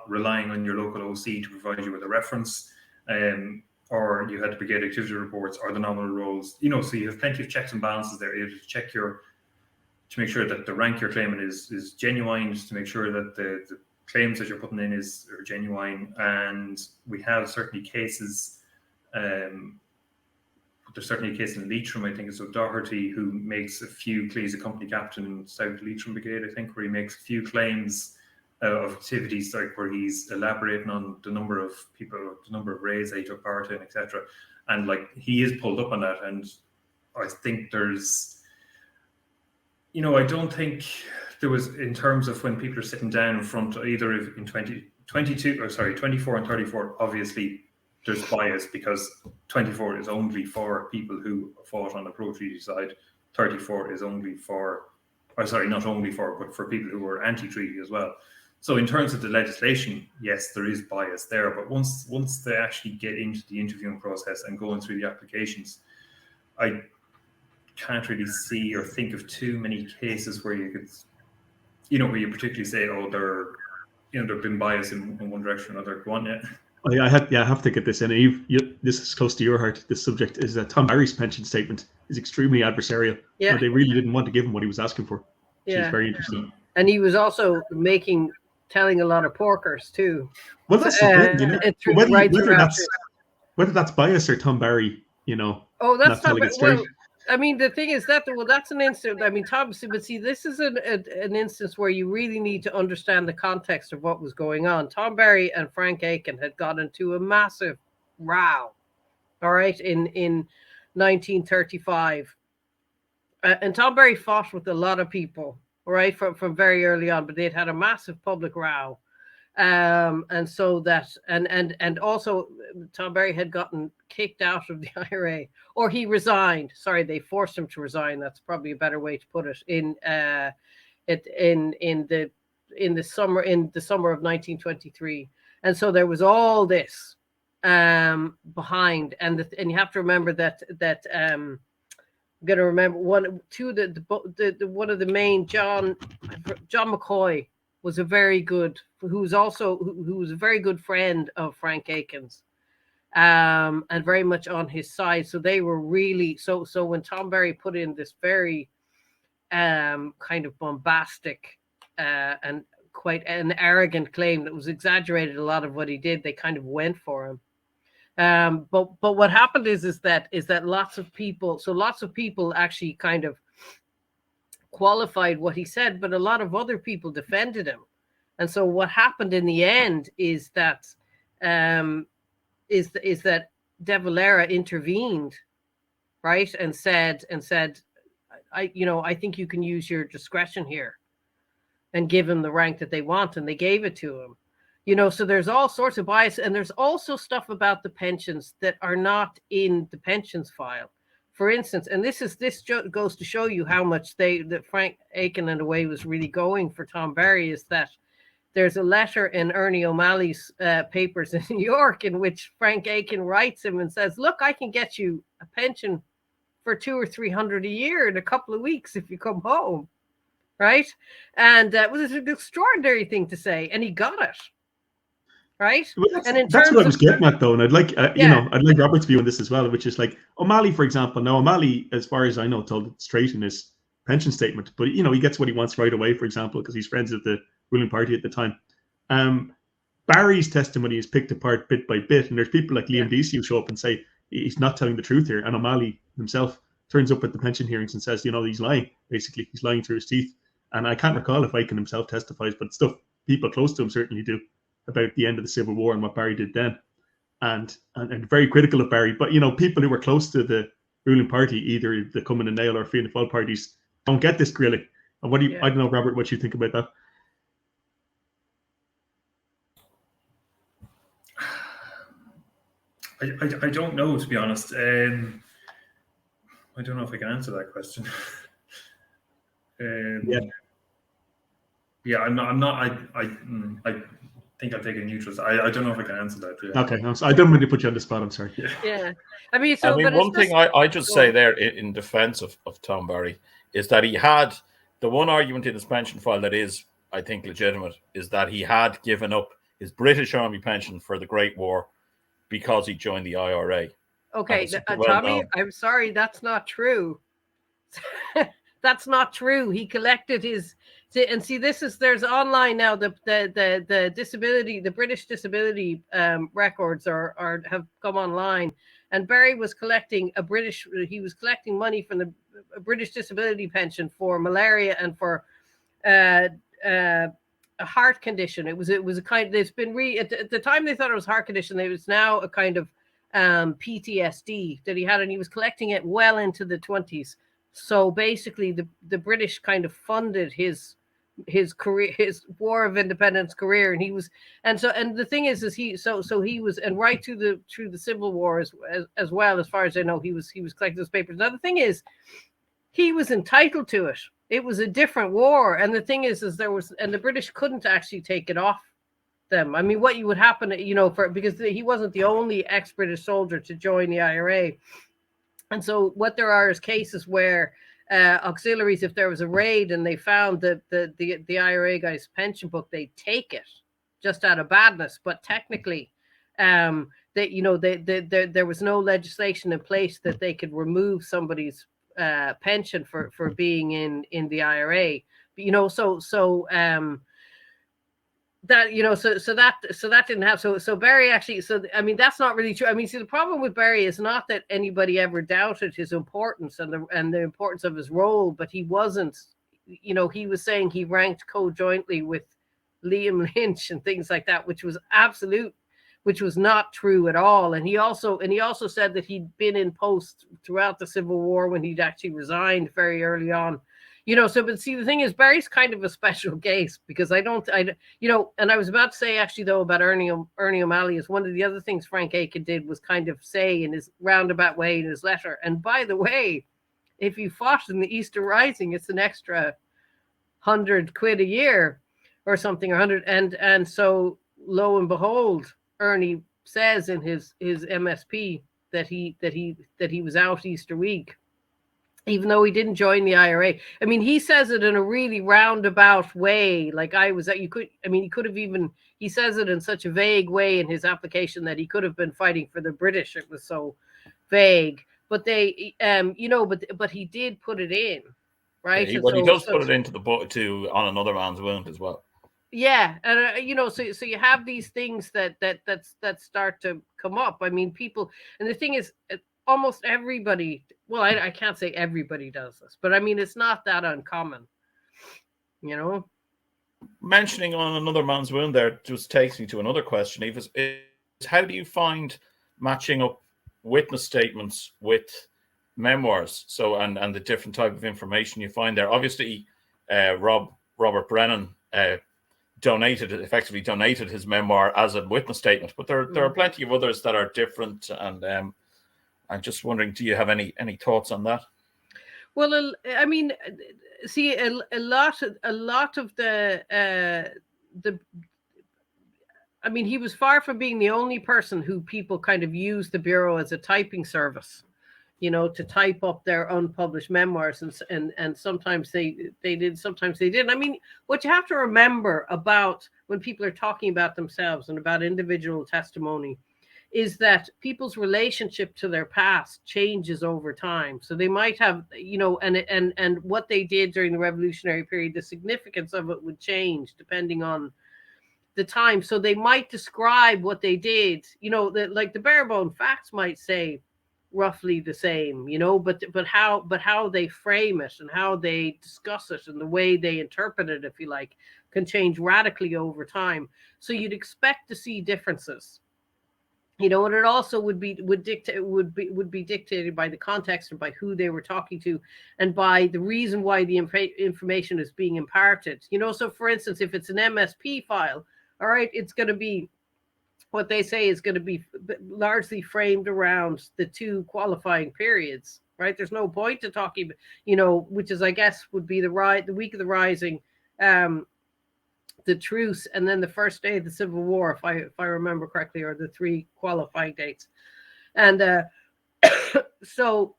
relying on your local OC to provide you with a reference, or you had the brigade activity reports or the nominal rolls, so you have plenty of checks and balances there. You have to check to make sure that the rank you're claiming is genuine, just to make sure that the claims that you're putting in are genuine. And we have certainly cases, there's certainly a case in Leitrim, I think it's O'Doherty, who makes a few claims, a company captain in South Leitrim Brigade, I think, where he makes a few claims of activities, like where he's elaborating on the number of people, the number of raids that he took part in, etc. And like he is pulled up on that. And I think there's, I don't think there was, in terms of when people are sitting down in front, either in 24 and 34, obviously there's bias because 24 is only for people who fought on the pro-treaty side. 34 is only for, not only for, but for people who were anti-treaty as well. So in terms of the legislation, yes, there is bias there. But once they actually get into the interviewing process and going through the applications, I can't really see or think of too many cases where you could, where you particularly say, oh, they've been biased in one direction or another. Go on, yeah. I have to get this in. Eve, this is close to your heart. This subject is that Tom Barry's pension statement is extremely adversarial. Yeah, they really didn't want to give him what he was asking for. Which is very interesting. And he was also telling a lot of porkers too. Well, that's the thing, whether that's bias or Tom Barry, Oh, that's not. I mean, the thing is that, well, that's an instance. I mean, Thomas, but see, this is an instance where you really need to understand the context of what was going on. Tom Berry and Frank Aiken had got into a massive row, all right, in 1935. And Tom Berry fought with a lot of people, all right, from very early on, but they'd had a massive public row. And so that and also Tom Berry had gotten kicked out of the IRA, or he resigned. Sorry, they forced him to resign. That's probably a better way to put it. In the summer of 1923, and so there was all this behind, and you have to remember that I'm going to remember one of the main John McCoy was a very good, who was a very good friend of Frank Aiken's, and very much on his side. So they were really so when Tom Berry put in this very kind of bombastic and quite an arrogant claim that was exaggerated a lot of what he did, they kind of went for him. But what happened is that lots of people actually kind of qualified what he said, but a lot of other people defended him. And so what happened in the end is that De Valera intervened, right, and said I think you can use your discretion here and give him the rank that they want, and they gave it to him. So there's all sorts of bias, and there's also stuff about the pensions that are not in the pensions file. For instance, and this goes to show you how much that Frank Aiken in a way was really going for Tom Berry, is that there's a letter in Ernie O'Malley's papers in New York in which Frank Aiken writes him and says, "Look, I can get you a pension for $200 or $300 a year in a couple of weeks if you come home," right? And that was an extraordinary thing to say, and he got it. Right, well, that's what I was getting at, though, and I'd like I'd like Robert's view on this as well, which is like O'Malley, for example. Now O'Malley, as far as I know, told it straight in his pension statement, but he gets what he wants right away, for example, because he's friends with the ruling party at the time. Barry's testimony is picked apart bit by bit, and there's people like Liam Deasy who show up and say he's not telling the truth here, and O'Malley himself turns up at the pension hearings and says, he's lying. Basically, he's lying through his teeth. And I can't recall if Aiken himself testifies, but stuff people close to him certainly do about the end of the Civil War and what Barry did then, and very critical of Barry. But people who were close to the ruling party, either the Cumann and Nail or Fianna Fáil parties, don't get this grilling. And what do you? I don't know, Robert, what you think about that? I don't know, to be honest. I don't know if I can answer that question. I'm not. I think I'll take a neutral. I don't know if I can answer that. Yeah. Okay, I don't mean to put you on the spot. I'm sorry. Yeah. I mean, one thing I just say there in defense of Tom Berry is that he had the one argument in his pension file that is, I think, legitimate, is that he had given up his British Army pension for the Great War because he joined the IRA. Okay, Tommy, I'm sorry, that's not true. That's not true. He collected his, and see, there's online now the disability, the British disability records have come online, and Barry was collecting money from the British disability pension for malaria and for a heart condition. It was a kind. It's been at the time they thought it was heart condition. It was now a kind of PTSD that he had, and he was collecting it well into the 20s. So basically, the British kind of funded his career, his War of Independence career, and the thing is he was, and right through the Civil War as well, as far as I know, he was collecting those papers. Now the thing is, he was entitled to it. It was a different war, and the thing is the British couldn't actually take it off them. I mean, what would happen, because he wasn't the only ex-British soldier to join the IRA. And so what there are is cases where auxiliaries, if there was a raid and they found the IRA guy's pension book, they take it just out of badness. But technically, there was no legislation in place that they could remove somebody's pension for being in the IRA. But, that, you know, so that didn't happen. So Barry actually, so I mean, that's not really true. I mean, see, the problem with Barry is not that anybody ever doubted his importance and the importance of his role, but he wasn't, you know, he was saying he ranked co-jointly with Liam Lynch and things like that, which was not true at all. And he also said that he'd been in post throughout the Civil War when he'd actually resigned very early on. You know, so, but see, the thing is, Barry's kind of a special case because you know, and I was about to say actually though about Ernie O'Malley is one of the other things Frank Aiken did was kind of say in his roundabout way in his letter. And by the way, if you fought in the Easter Rising, it's an extra £100 a year or something, or 100. And so lo and behold, Ernie says in his MSP that he was out Easter week, even though he didn't join the IRA. I mean, he says it in a really roundabout way. Like he says it in such a vague way in his application that he could have been fighting for the British. It was so vague, but they, you know, but he did put it in, right? Yeah, he does put it into the book too, on Another Man's Wound as well. Yeah, and you know, so you have these things that start to come up. I mean, people, and the thing is, almost everybody, well, I can't say everybody does this, but I mean, it's not that uncommon, you know. Mentioning On Another Man's Wound there just takes me to another question, Eve, is how do you find matching up witness statements with memoirs? So, and the different type of information you find there. Obviously, Robert Brennan effectively donated his memoir as a witness statement, but there are plenty of others that are different, and I'm just wondering, do you have any thoughts on that? Well, I mean, see, a lot of the I mean, he was far from being the only person who people kind of used the Bureau as a typing service, you know, to type up their unpublished memoirs, and sometimes they did, sometimes they didn't. I mean, what you have to remember about when people are talking about themselves and about individual testimony is that people's relationship to their past changes over time. So they might have, you know, and what they did during the revolutionary period, the significance of it would change depending on the time. So they might describe what they did, you know, like the bare bone facts might say roughly the same, you know, but how they frame it and how they discuss it and the way they interpret it, if you like, can change radically over time. So you'd expect to see differences. You know, and it also would be dictated by the context and by who they were talking to and by the reason why the information is being imparted. You know, so for instance, if it's an MSP file, all right, it's going to be, what they say is going to be largely framed around the two qualifying periods, right? There's no point to talking, you know, which is, I guess, would be the week of the Rising, the truce, and then the first day of the Civil War, if I remember correctly, are the three qualifying dates. And so,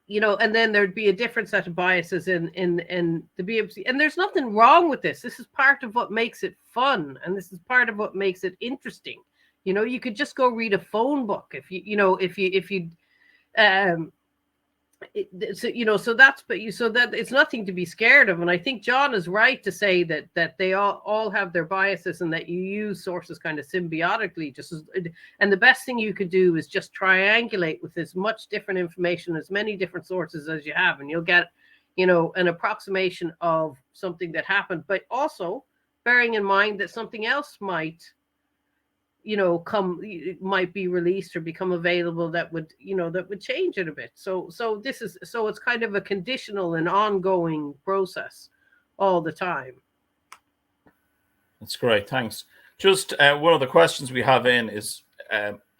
you know, and then there'd be a different set of biases in the BMC. And there's nothing wrong with this. This is part of what makes it fun, and this is part of what makes it interesting. You know, you could just go read a phone book if so, you know, so that it's nothing to be scared of. And I think John is right to say that they all have their biases and that you use sources kind of symbiotically, and the best thing you could do is just triangulate with as much different information, as many different sources as you have, and you'll get, you know, an approximation of something that happened, but also bearing in mind that something else might, you know, might be released or become available that would, you know, that would change it a bit. So it's kind of a conditional and ongoing process all the time. That's great. Thanks. Just one of the questions we have in is,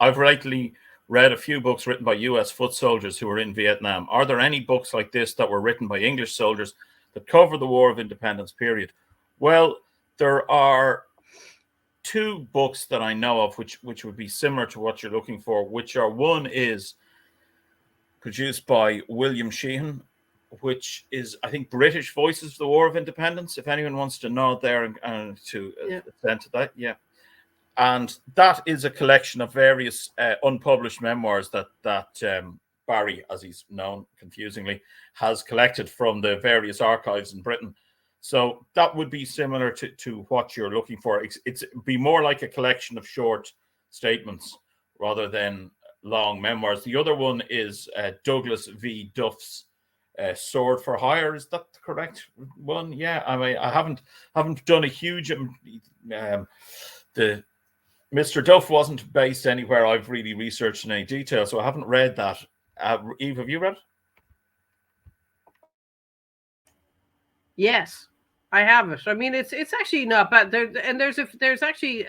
I've lately read a few books written by US foot soldiers who were in Vietnam. Are there any books like this that were written by English soldiers that cover the War of Independence period? Well, there are two books that I know of which would be similar to what you're looking for, which are, one is produced by William Sheehan, which is, I think, British Voices of the War of Independence, if anyone wants to nod there and to send to that. Yeah. And that is a collection of various unpublished memoirs that Barry, as he's known confusingly, has collected from the various archives in Britain. So that would be similar to what you're looking for. It's be more like a collection of short statements rather than long memoirs. The other one is Douglas V. Duff's Sword for Hire. Is that the correct one? Yeah, I mean, I haven't done a huge. The Mr. Duff wasn't based anywhere I've really researched in any detail, so I haven't read that. Eve, have you read it? Yes, I have it. I mean, it's actually not bad. There's actually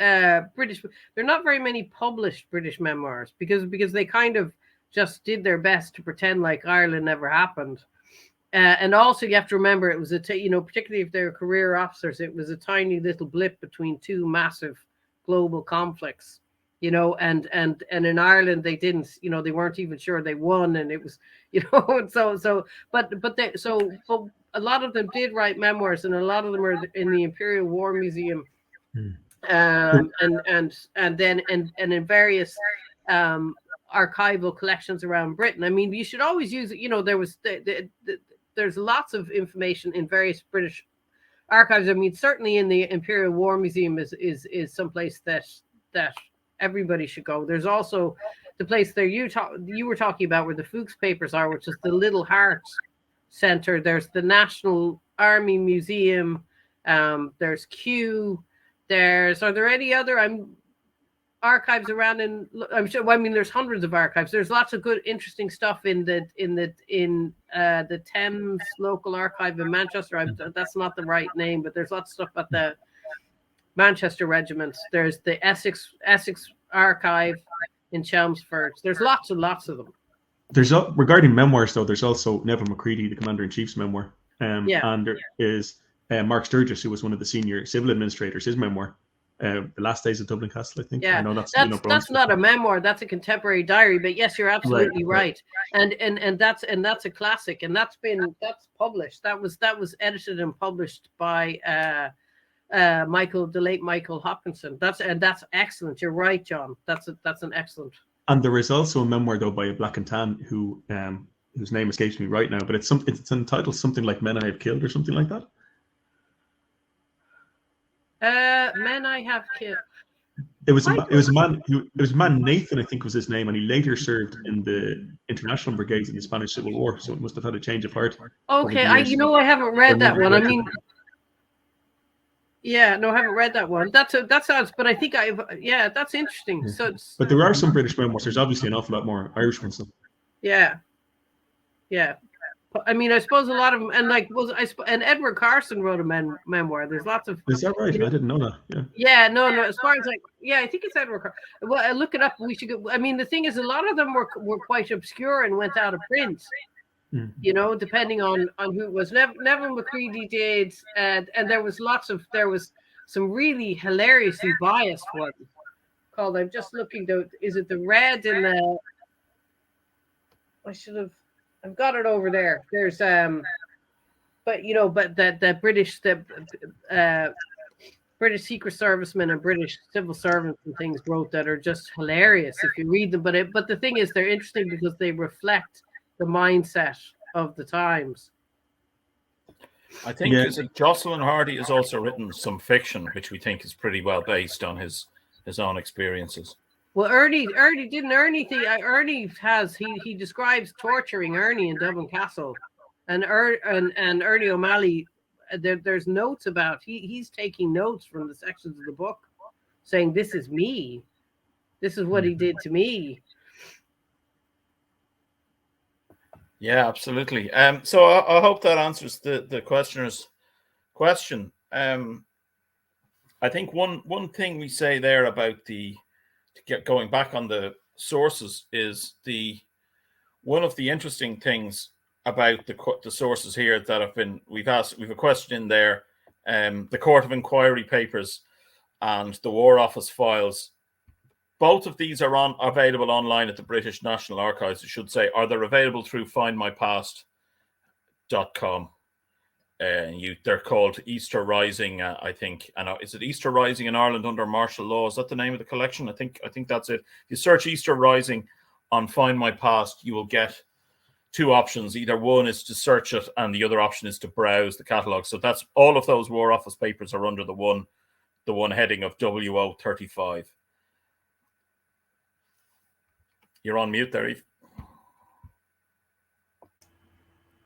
British. There are not very many published British memoirs because they kind of just did their best to pretend like Ireland never happened. And also, you have to remember, it was particularly if they're career officers, it was a tiny little blip between two massive global conflicts. And in Ireland they didn't. They weren't even sure they won, and it was, but a lot of them did write memoirs, and a lot of them are in the Imperial War Museum, and then in various archival collections around Britain. I mean, you should always use it. There's lots of information in various British archives. I mean, certainly in the Imperial War Museum is someplace that everybody should go. There's also the place there you were talking about where the Fuchs papers are, which is the Little Heart Center. There's the National Army Museum. There's Kew. Are there any other archives around I'm sure. Well, I mean, there's hundreds of archives. There's lots of good, interesting stuff in the Thames Local Archive in Manchester. That's not the right name, but there's lots of stuff about the Manchester Regiment. There's the Essex Archive in Chelmsford. There's lots and lots of them. There's regarding memoirs though. There's also Neville Macready, the Commander-in-Chief's memoir, and there is Mark Sturgis, who was one of the senior civil administrators. His memoir, The Last Days of Dublin Castle, I think. Yeah, I know that's not a memoir. That's a contemporary diary. But yes, you're absolutely right. And that's a classic, and that's published. That was edited and published by the late Michael Hopkinson. That's excellent. You're right, John. That's an excellent. And there is also a memoir though by a Black and Tan whose name escapes me right now, but it's entitled something like Men I Have Killed or something like that. Men I Have Killed. It was a man Nathan, I think was his name, and he later served in the international brigades in the Spanish Civil War, so it must have had a change of heart. Okay, I haven't read that one. I mean, yeah, no, I haven't read that one. That sounds, but I think that's interesting. Yeah. So, but there are some British memoirs. There's obviously an awful lot more Irish ones. Yeah. I mean, I suppose a lot of them, and Edward Carson wrote a memoir. There's lots of. Is that right? I didn't know that. Yeah. Yeah, no. As far as I think it's Edward Carson. Well, I look it up. We should go. I mean, the thing is, a lot of them were quite obscure and went out of print. Depending on who it was. Neville Macready did, and there was some really hilariously biased ones called. I'm just looking though. Is it the Red in the? I've got it over there. There's but the British Secret Servicemen and British civil servants and things wrote that are just hilarious if you read them. But the thing is, they're interesting because they reflect the mindset of the times. I think Jocelyn Hardy has also written some fiction, which we think is pretty well based on his own experiences. Well, Ernie describes torturing Ernie in Dublin Castle, and Ernie O'Malley. There's notes about he's taking notes from the sections of the book, saying this is me, this is what he did to me. Yeah, absolutely. So I hope that answers the questioner's question. I think one thing we say there about going back on the sources is one of the interesting things about the sources here that we've a question in there, the Court of Inquiry papers and the War Office files. Both of these are available online at the British National Archives, I should say, or they're available through findmypast.com. They're called Easter Rising, I think. And is it Easter Rising in Ireland under martial law? Is that the name of the collection? I think that's it. If you search Easter Rising on Find My Past, you will get two options. Either one is to search it and the other option is to browse the catalogue. So that's all of those War Office papers are under the one heading of WO35. You're on mute there, Eve.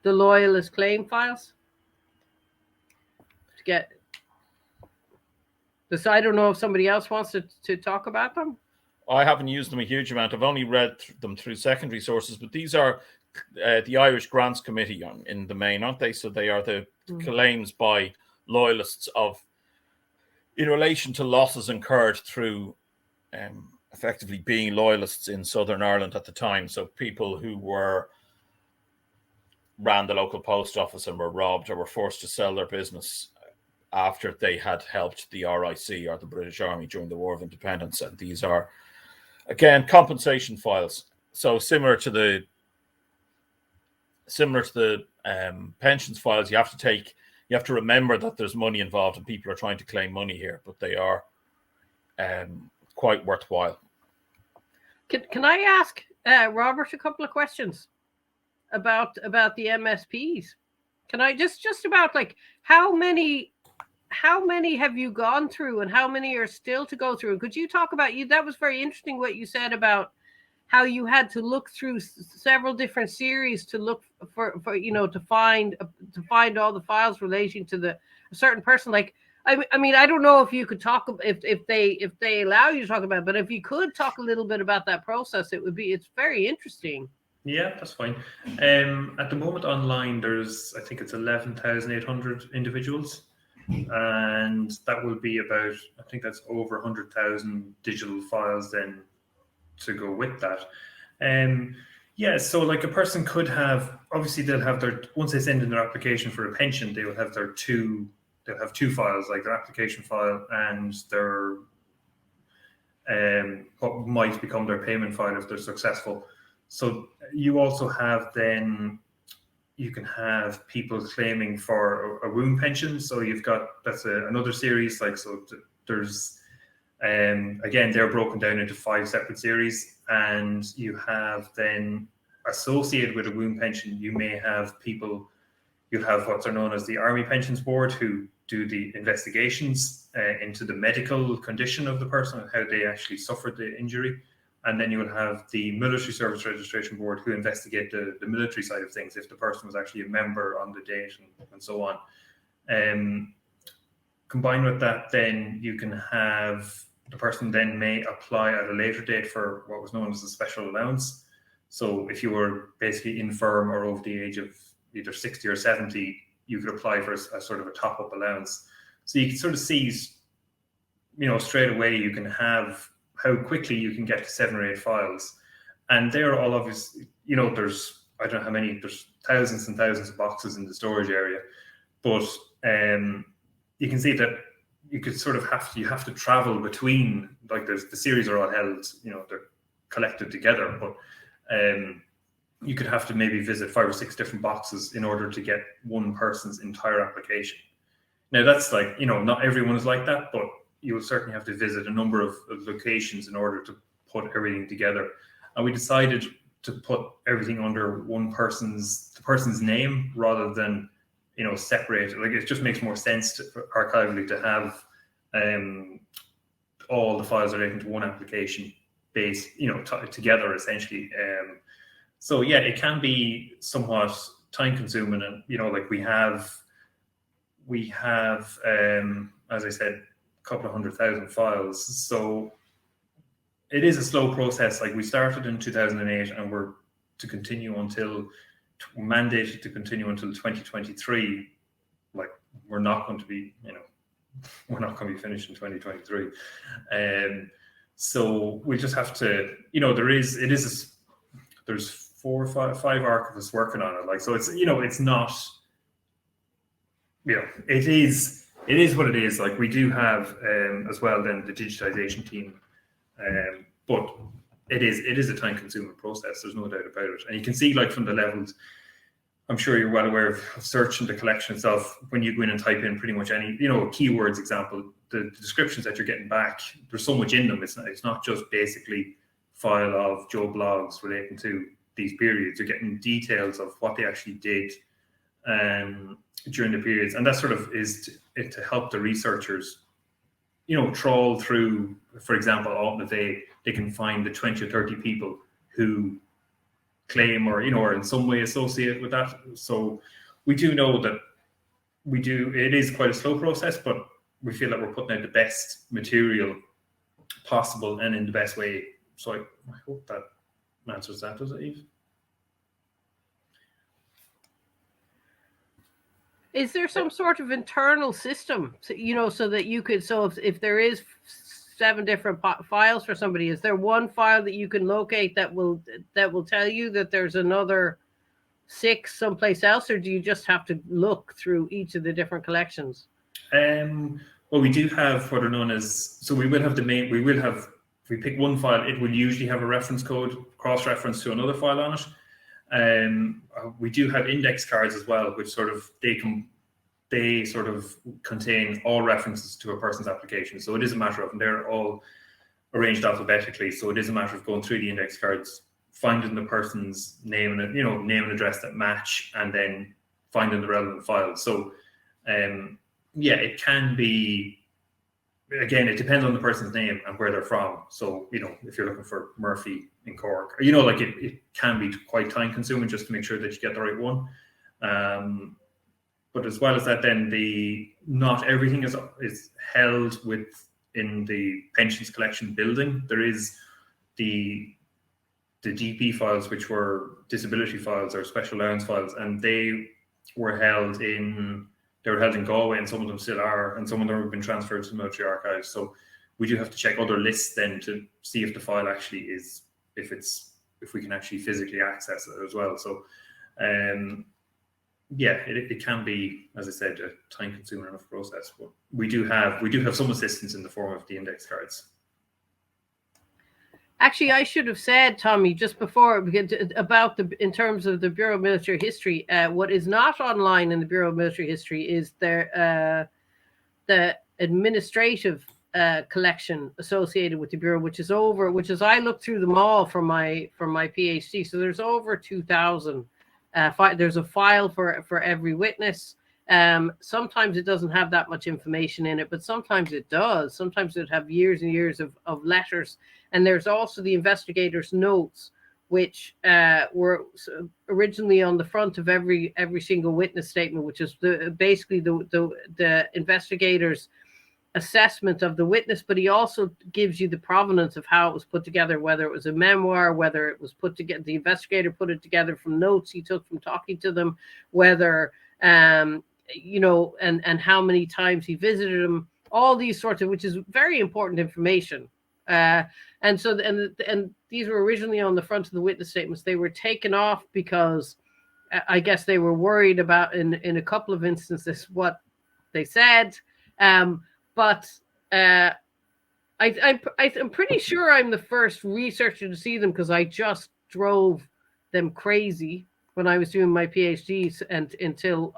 The Loyalist claim files. To get this, I don't know if somebody else wants to talk about them. I haven't used them a huge amount. I've only read them through secondary sources, but these are the Irish Grants Committee in the main, aren't they? So they are the claims by loyalists in relation to losses incurred through effectively being loyalists in Southern Ireland at the time. So people who ran the local post office and were robbed or were forced to sell their business after they had helped the RIC or the British Army during the War of Independence. And these are, again, compensation files. So similar to the pensions files, you have to remember that there's money involved and people are trying to claim money here, but they are quite worthwhile. Can I ask Robert a couple of questions about the MSPs? Can I just about like how many have you gone through and how many are still to go through? Could you talk about that was very interesting what you said about how you had to look through several different series to look for to find all the files relating to a certain person. Like I mean, I don't know if you could talk if they allow you to talk about it, but if you could talk a little bit about that process, it's very interesting. Yeah, that's fine. At the moment online, there's, I think it's 11,800 individuals, and that will be about, I think that's over 100,000 digital files then to go with that. Yeah, so like a person could have, obviously they'll have once they send in their application for a pension, they will have they'll have two files, like their application file and their what might become their payment file if they're successful. So you also have you can have people claiming for a wound pension. So you've got, that's another series, like, so there's, again, they're broken down into 5 separate series, and you have then associated with a wound pension, you may have people, you have what are known as the Army Pensions Board, who do the investigations into the medical condition of the person and how they actually suffered the injury. And then you will have the Military Service Registration Board, who investigate the military side of things, if the person was actually a member on the date and so on. Combined with that, then you can have, the person then may apply at a later date for what was known as a special allowance. So if you were basically infirm or over the age of either 60 or 70, you could apply for a sort of a top-up allowance. So you can sort of see, straight away you can have how quickly you can get to 7 or 8 files. And they're all obviously, there's, I don't know how many, there's thousands and thousands of boxes in the storage area. But you can see that you could sort of you have to travel between, like the series are all held, they're collected together, but you could have to maybe visit 5 or 6 different boxes in order to get one person's entire application. Now that's like, not everyone is like that, but you will certainly have to visit a number of locations in order to put everything together. And we decided to put everything under the person's name rather than, separate. Like, it just makes more sense archivally to have all the files relating to one application base, together essentially. So yeah, it can be somewhat time consuming, and like we have, as I said, a couple of 100,000 files. So it is a slow process. Like, we started in 2008 and we're mandated to continue until 2023. Like, we're not going to be finished in 2023. So we just have to, there's 4 or 5 archivists working on it. Like, so it's, it's not, it is what it is. Like, we do have as well then the digitization team, but it is a time-consuming process. There's no doubt about it. And you can see, like, from the levels, I'm sure you're well aware of searching the collection itself. When you go in and type in pretty much any, keywords example, the descriptions that you're getting back, there's so much in them. It's not just basically file of Joe blogs relating to these periods. You're getting details of what they actually did during the periods, and that sort of is to help the researchers, trawl through. For example, Alton they can find the 20 or 30 people who claim or are in some way associated with that. So we do know that it is quite a slow process, but we feel that we're putting out the best material possible and in the best way. So I hope that answers that, does it, Eve? Is there some sort of internal system, so that you could, if there is 7 different files for somebody, is there one file that you can locate that will tell you that there's another 6 someplace else, or do you just have to look through each of the different collections? Well, we do have what are known as, so we will have if we pick one file, it will usually have a reference code, cross-reference to another file on it. We do have index cards as well, which they sort of contain all references to a person's application. So it is a matter of, and they're all arranged alphabetically. So it is a matter of going through the index cards, finding the person's name and name and address that match, and then finding the relevant file. So it can be. Again, it depends on the person's name and where they're from. So, if you're looking for Murphy in Cork, it can be quite time consuming just to make sure that you get the right one. But as well as that, then not everything is held in the pensions collection building. There is the DP files, which were disability files or special allowance files, and they were held in Galway, and some of them still are, and some of them have been transferred to the military archives. So we do have to check other lists then to see if the file actually is, if we can actually physically access it as well. So it can be, as I said, a time-consuming enough process. But we do have some assistance in the form of the index cards. Actually, I should have said, Tommy, just before, about in terms of the Bureau of Military History, what is not online in the Bureau of Military History is the administrative collection associated with the Bureau, which is I looked through them all for my PhD. So there's over 2,000. There's a file for every witness. Sometimes it doesn't have that much information in it, but sometimes it does. Sometimes it have years and years of letters. And there's also the investigator's notes, which were originally on the front of every single witness statement, which is basically the investigator's assessment of the witness. But he also gives you the provenance of how it was put together, whether it was a memoir, whether it was put together, the investigator put it together from notes he took from talking to them, whether and how many times he visited them, all these sorts of, which is very important information. And these were originally on the front of the witness statements. They were taken off because I guess they were worried about, in a couple of instances, what they said. But I'm pretty sure I'm the first researcher to see them, because I just drove them crazy when I was doing my PhDs, and until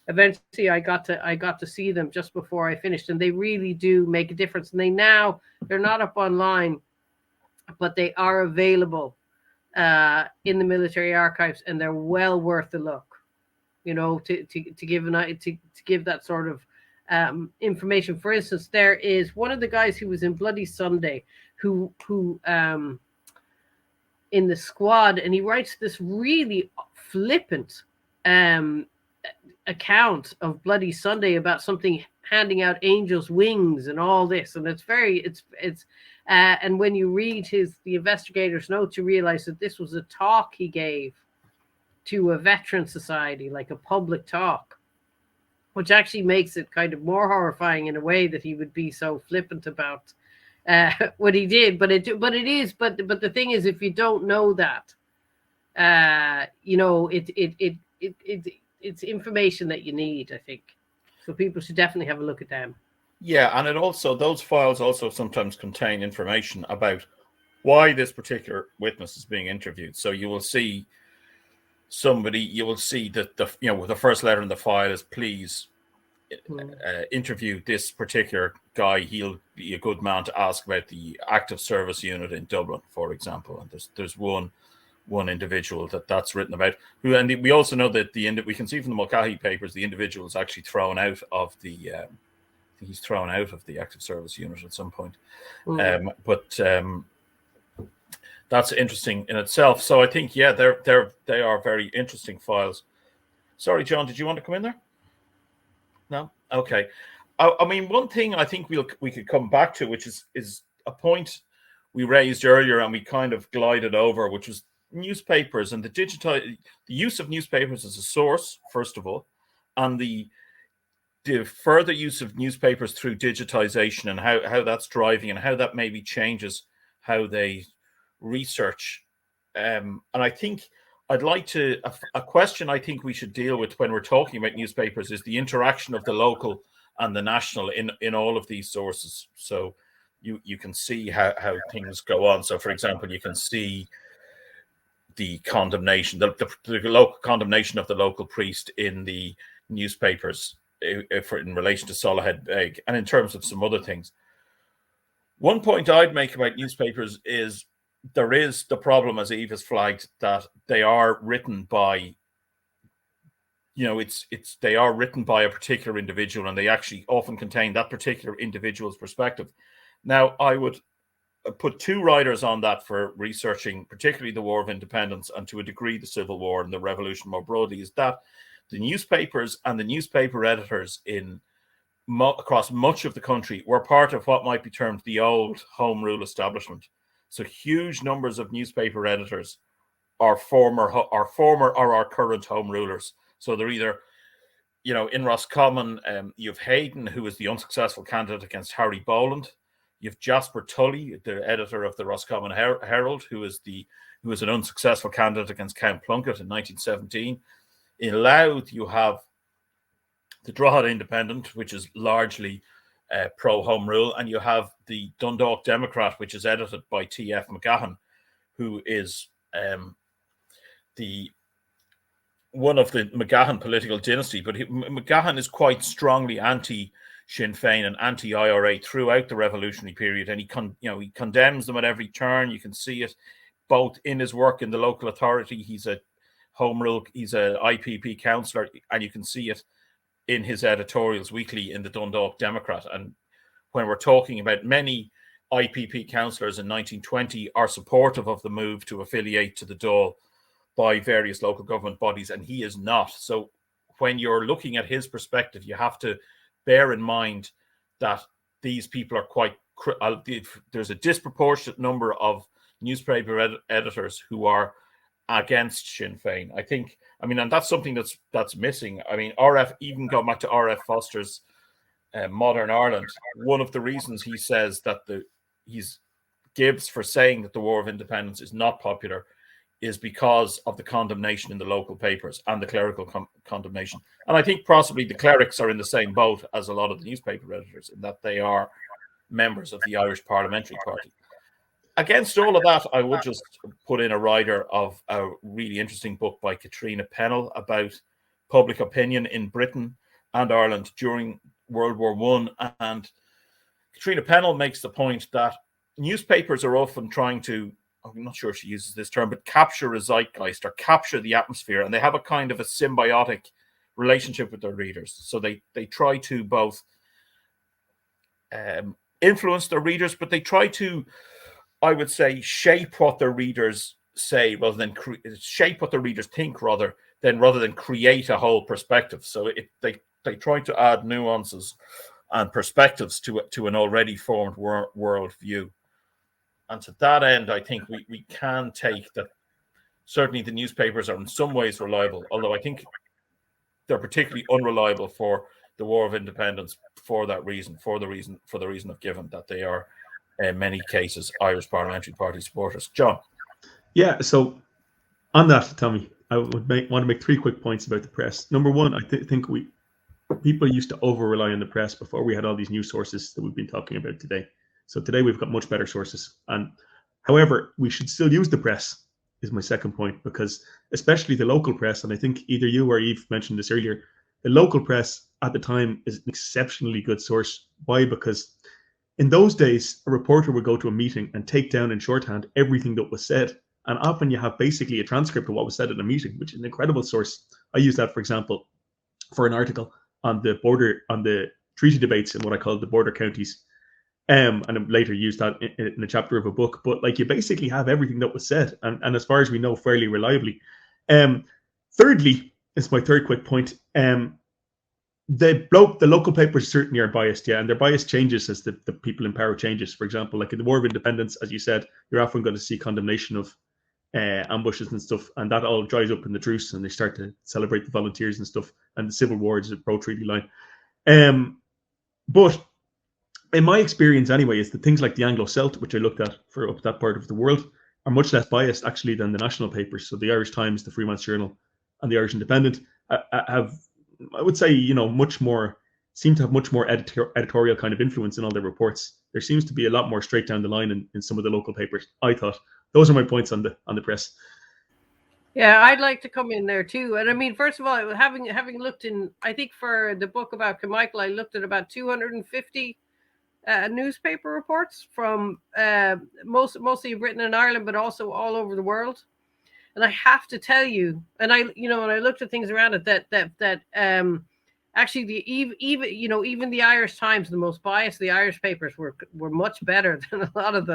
eventually I got to see them just before I finished, and they really do make a difference. And they're not up online, but they are available in the military archives, and they're well worth a look. To give that sort of information. For instance, there is one of the guys who was in Bloody Sunday who in the squad, and he writes this really flippant account of Bloody Sunday about something handing out angels' wings and all this, and and when you read the investigator's notes, you realize that this was a talk he gave to a veteran society, like a public talk, which actually makes it kind of more horrifying in a way that he would be so flippant about what he did. But the thing is, if you don't know that, it's information that you need, I think. So people should definitely have a look at them. Yeah, and those files also sometimes contain information about why this particular witness is being interviewed. So you will see that the first letter in the file is, please interview this particular guy. He'll be a good man to ask about the active service unit in Dublin, for example. And there's one one individual that's written about. Who, and we also know that we can see from the Mulcahy papers, the individual is actually thrown out of the. He's thrown out of the active service unit at some point. But that's interesting in itself. So I think, yeah, they are very interesting files. Sorry, John, did you want to come in there? No? Okay. I mean, one thing I think we could come back to, which is a point we raised earlier and we kind of glided over, which was newspapers and the use of newspapers as a source, first of all, and the further use of newspapers through digitization and how that's driving and how that maybe changes how they research. And I think I'd like to, a question I think we should deal with when we're talking about newspapers is the interaction of the local and the national in all of these sources. So you can see how things go on. So, for example, you can see the condemnation, the local condemnation of the local priest in the newspapers in relation to Salahead Beg, and in terms of some other things. One point I'd make about newspapers is there is the problem, as Eve has flagged, that they are written by, they are written by a particular individual, and they actually often contain that particular individual's perspective. Now, I would put two writers on that for researching, particularly the War of Independence and to a degree the Civil War and the Revolution more broadly, is that the newspapers and the newspaper editors across much of the country were part of what might be termed the old Home Rule establishment. So huge numbers of newspaper editors are former or are current Home Rulers. So they're either, in Roscommon, you have Hayden, who is the unsuccessful candidate against Harry Boland. You have Jasper Tully, the editor of the Roscommon Herald, who is an unsuccessful candidate against Count Plunkett in 1917. In Louth, you have the Drogheda Independent, which is largely pro-Home Rule, and you have the Dundalk Democrat, which is edited by T.F. McGahan, who is one of the McGahan political dynasty. But McGahan is quite strongly anti-Sinn Féin and anti-IRA throughout the revolutionary period, and he condemns them at every turn. You can see it both in his work in the local authority. He's a Home Rule, he's a IPP councillor, and you can see it in his editorials weekly in the Dundalk Democrat. And when we're talking about many IPP councillors in 1920 are supportive of the move to affiliate to the Dáil by various local government bodies, and he is not. So when you're looking at his perspective, you have to bear in mind that these people are there's a disproportionate number of newspaper editors who are against Sinn Féin. And that's something that's missing. I mean, even go back to R.F. Foster's Modern Ireland. One of the reasons he says that gives for saying that the War of Independence is not popular is because of the condemnation in the local papers and the clerical condemnation. And I think possibly the clerics are in the same boat as a lot of the newspaper editors in that they are members of the Irish Parliamentary Party. Against all of that, I would just put in a rider of a really interesting book by Katrina Pennell about public opinion in Britain and Ireland during World War I. And Katrina Pennell makes the point that newspapers are often trying to, I'm not sure if she uses this term, but capture a zeitgeist or capture the atmosphere. And they have a kind of a symbiotic relationship with their readers. So they try to both influence their readers, but they try to, I would say, shape what their readers say rather than shape what their readers think rather than create a whole perspective. So they try to add nuances and perspectives to an already formed world view. And to that end, I think we can take that certainly the newspapers are in some ways reliable, although I think they're particularly unreliable for the War of Independence for the reason of given that they are in many cases Irish Parliamentary Party supporters. John. Yeah, so on that, Tommy, I want to make 3 quick points about the press. Number one, I think people used to over rely on the press before we had all these news sources that we've been talking about today. So today we've got much better sources. And however, we should still use the press is my second point, because especially the local press, and I think either you or Eve mentioned this earlier, the local press at the time is an exceptionally good source. Why? Because in those days, a reporter would go to a meeting and take down in shorthand everything that was said. And often you have basically a transcript of what was said at a meeting, which is an incredible source. I use that, for example, for an article on the treaty debates in what I call the border counties. And I later used that in a chapter of a book. But like, you basically have everything that was said, and as far as we know, fairly reliably. Thirdly, is my third quick point. The local papers certainly are biased, yeah, and their bias changes as the people in power changes. For example, like in the War of Independence, as you said, you're often going to see condemnation of ambushes and stuff, and that all dries up in the truce, and they start to celebrate the volunteers and stuff. And the Civil War is a pro-treaty line. But in my experience, anyway, is that things like the Anglo-Celt, which I looked at for up that part of the world, are much less biased actually than the national papers. So the Irish Times, the Freeman's Journal, and the Irish Independent have, I would say, seem to have much more editorial kind of influence in all their reports. There seems to be a lot more straight down the line in some of the local papers, I thought. Those are my points on the press. Yeah, I'd like to come in there too. And I mean, first of all, having looked in, I think for the book about Carmichael, I looked at about 250 newspaper reports from mostly Britain and Ireland, but also all over the world. And I have to tell you, and I looked at things around it that actually even the Irish Times, the most biased, the Irish papers were much better than a lot of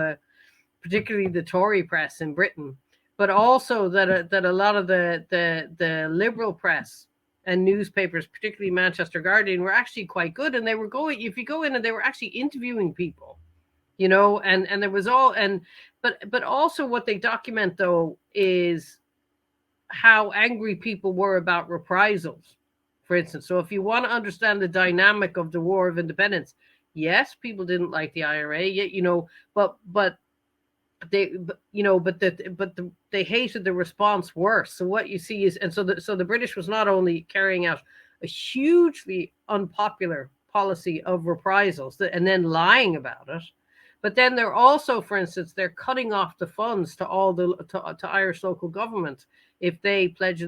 particularly the Tory press in Britain, but also that a lot of the liberal press and newspapers, particularly Manchester Guardian, were actually quite good, and they were if you go in and they were actually interviewing people, and there was but also what they document though is how angry people were about reprisals, for instance. So if you want to understand the dynamic of the War of Independence, yes, people didn't like the IRA, but they hated the response worse. So what you see is, and so the British was not only carrying out a hugely unpopular policy of reprisals and then lying about it, but then they're also, for instance, they're cutting off the funds to all to Irish local government if they pledge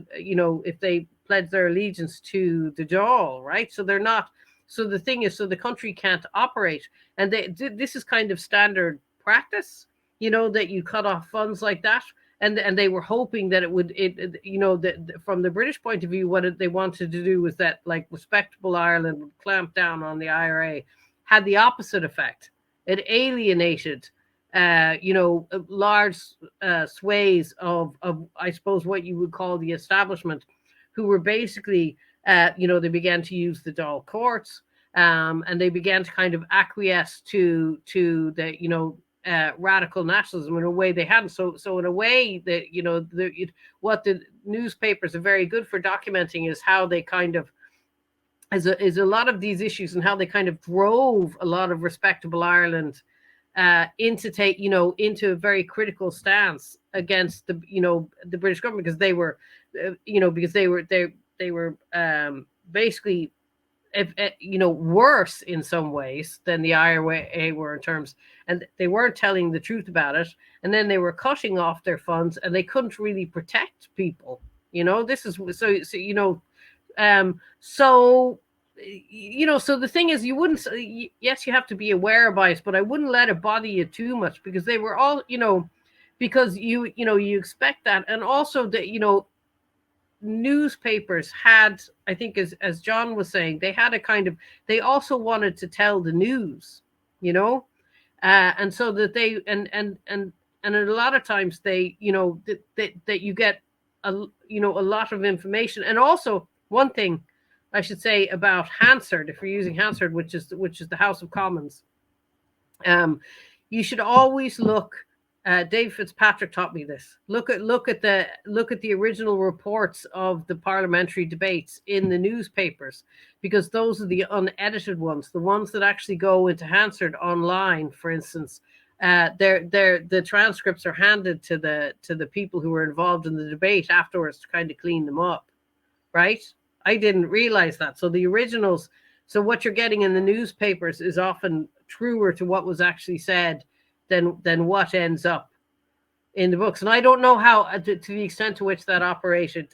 their allegiance to the Dáil, right? So they're not. So the thing is, so the country can't operate, and this is kind of standard practice, that you cut off funds like that, and they were hoping that that from the British point of view, what they wanted to do was that, like, respectable Ireland would clamp down on the IRA, had the opposite effect. It alienated, large swathes of, I suppose, what you would call the establishment, who were basically, they began to use the Dáil courts, and they began to kind of acquiesce to the, radical nationalism in a way they hadn't. So in a way that, what the newspapers are very good for documenting is how they kind of, is a lot of these issues and how they kind of drove a lot of respectable Ireland into a very critical stance against the British government, because they were basically worse in some ways than the IRA were in terms, and they weren't telling the truth about it, and then they were cutting off their funds, and they couldn't really protect people. This is so the thing is, you wouldn't, yes, you have to be aware of bias, but I wouldn't let it bother you too much, because they were all, because you expect that. And also that, newspapers had, I think, as John was saying, they had they also wanted to tell the news, and so that they, and a lot of times they, that you get a lot of information. And also one thing I should say about Hansard, if you're using Hansard, which is the House of Commons, you should always look. Dave Fitzpatrick taught me this. Look at the original reports of the parliamentary debates in the newspapers, because those are the unedited ones, the ones that actually go into Hansard online, for instance. The transcripts are handed to the people who were involved in the debate afterwards to kind of clean them up, right? I didn't realize that. So the originals, so what you're getting in the newspapers is often truer to what was actually said than what ends up in the books. And I don't know how, to the extent to which that operated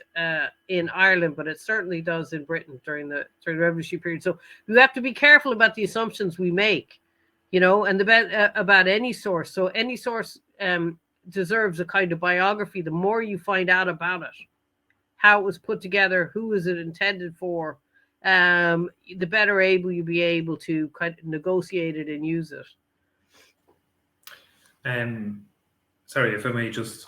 in Ireland, but it certainly does in Britain during the revolutionary period. So we have to be careful about the assumptions we make, and about any source. So any source, deserves a kind of biography. The more you find out about it, how it was put together, who was it intended for, the better able you'll be able to kind of negotiate it and use it. Sorry, if I may just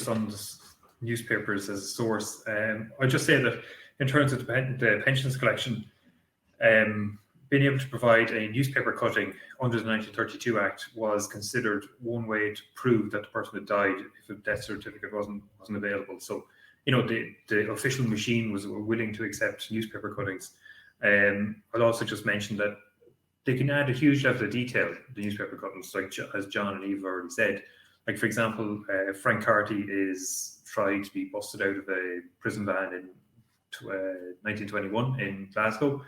on this newspapers as a source, I'll just say that in terms of the pensions collection, being able to provide a newspaper cutting under the 1932 Act was considered one way to prove that the person had died if a death certificate wasn't available. So, you know, the official machine was willing to accept newspaper cuttings. I'll also just mention that they can add a huge level of detail, the newspaper cuttings, like as John and Eve already said. Like, for example, Frank Carty is tried to be busted out of a prison van in 1921 in Glasgow,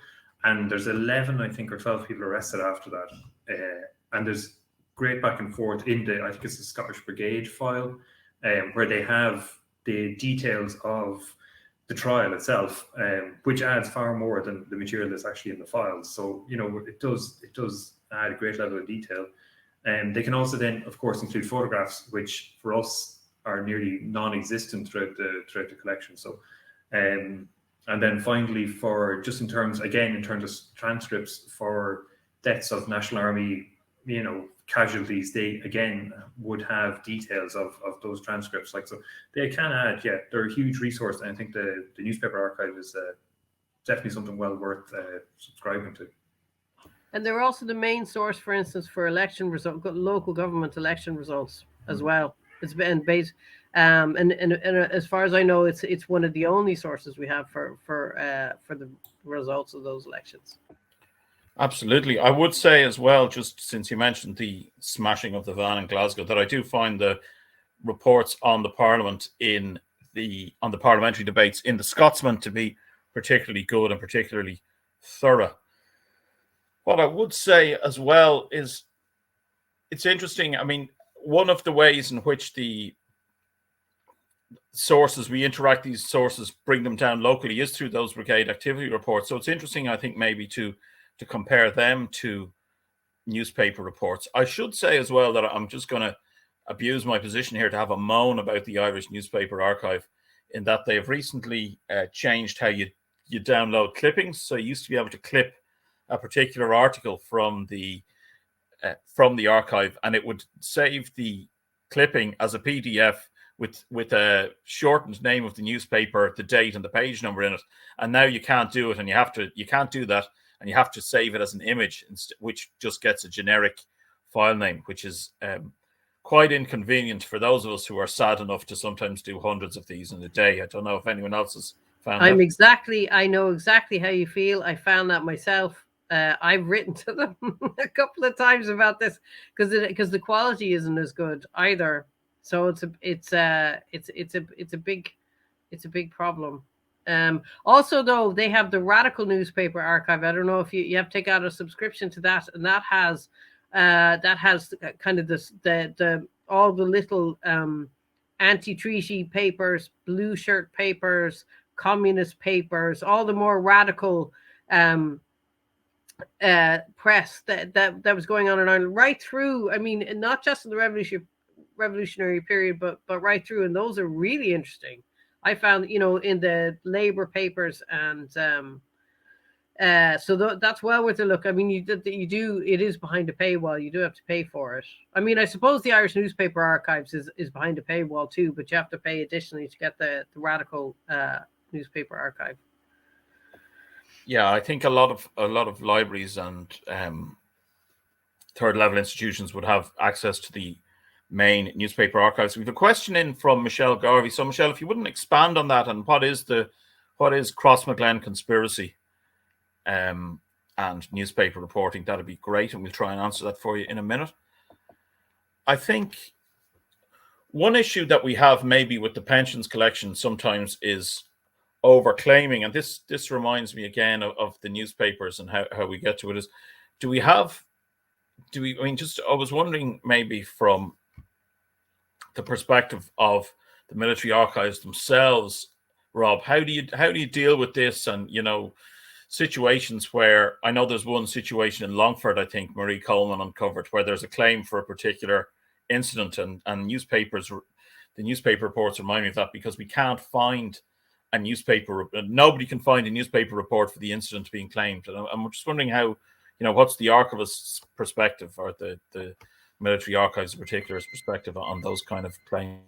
and there's 11, I think, or 12 people arrested after that. And there's great back and forth in I think it's the Scottish Brigade file, where they have the details of the trial itself, which adds far more than the material that's actually in the files. So, you know, it does add a great level of detail. And they can also then, of course, include photographs, which for us are nearly non-existent throughout the collection. So, and then finally, for just in terms of transcripts for deaths of National Army, you know, casualties, they again would have details of those transcripts. Like, so they can add, they're a huge resource. And I think the newspaper archive is definitely something well worth subscribing to. And they're also the main source, for instance, for election results, local government election results as well. It's been based, and as far as I know, it's one of the only sources we have for the results of those elections. Absolutely. I would say as well, just since you mentioned the smashing of the van in Glasgow, that I do find the reports on the Parliament on the parliamentary debates in the Scotsman to be particularly good and particularly thorough. What I would say as well is it's interesting. I mean, one of the ways in which the sources, we interact these sources, bring them down locally is through those brigade activity reports. So it's interesting, I think, maybe to compare them to newspaper reports. I should say as well that I'm just going to abuse my position here to have a moan about the Irish Newspaper Archive, in that they have recently changed how you download clippings. So you used to be able to clip a particular article from the archive, and it would save the clipping as a PDF with a shortened name of the newspaper, the date, and the page number in it. And now you can't do it, and you can't do that, and you have to save it as an image, which just gets a generic file name, which is quite inconvenient for those of us who are sad enough to sometimes do hundreds of these in a day. I don't know if anyone else has found that. I know exactly how you feel. I found that myself. I've written to them a couple of times about this because the quality isn't as good either. So it's a big problem. Also, though, they have the Radical Newspaper Archive. I don't know if you have to take out a subscription to that, and that has kind of the all the little anti-treaty papers, blue shirt papers, communist papers, all the more radical press that was going on in Ireland right through. I mean, not just in the revolutionary period, but right through. And those are really interesting. I found, in the labor papers, and so that's well worth a look. I mean, it is behind a paywall. You do have to pay for it. I mean, I suppose the Irish Newspaper Archives is behind a paywall too, but you have to pay additionally to get the Radical Newspaper Archive. Yeah, I think a lot of libraries and third level institutions would have access to the main newspaper archives. We have a question in from Michelle Garvey. So, Michelle, if you wouldn't expand on that, and what is Crossmaglen conspiracy and newspaper reporting, that'd be great, and we'll try and answer that for you in a minute. I think one issue that we have maybe with the pensions collection sometimes is overclaiming, and this reminds me again of the newspapers and how we get to it, is I was wondering, maybe from the perspective of the military archives themselves, Rob, how do you deal with this? And situations where, I know there's one situation in Longford, I think Marie Coleman uncovered, where there's a claim for a particular incident, and newspapers, the newspaper reports remind me of that, because we can't find a newspaper, nobody can find a newspaper report for the incident being claimed. And I'm just wondering how, what's the archivist's perspective, or the military archives in particular's perspective on those kind of claims?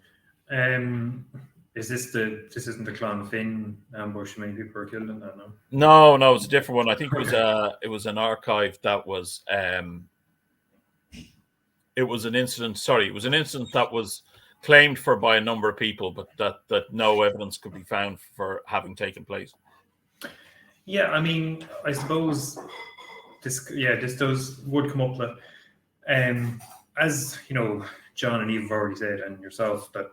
This isn't the Clonfin ambush? Many people were killed in that, no? No, it's a different one. I think it was an archive that was it was an incident. Sorry, it was an incident that was claimed for by a number of people, but that no evidence could be found for having taken place. Yeah, I mean, I suppose this would come up that, as John and Eve have already said, and yourself, that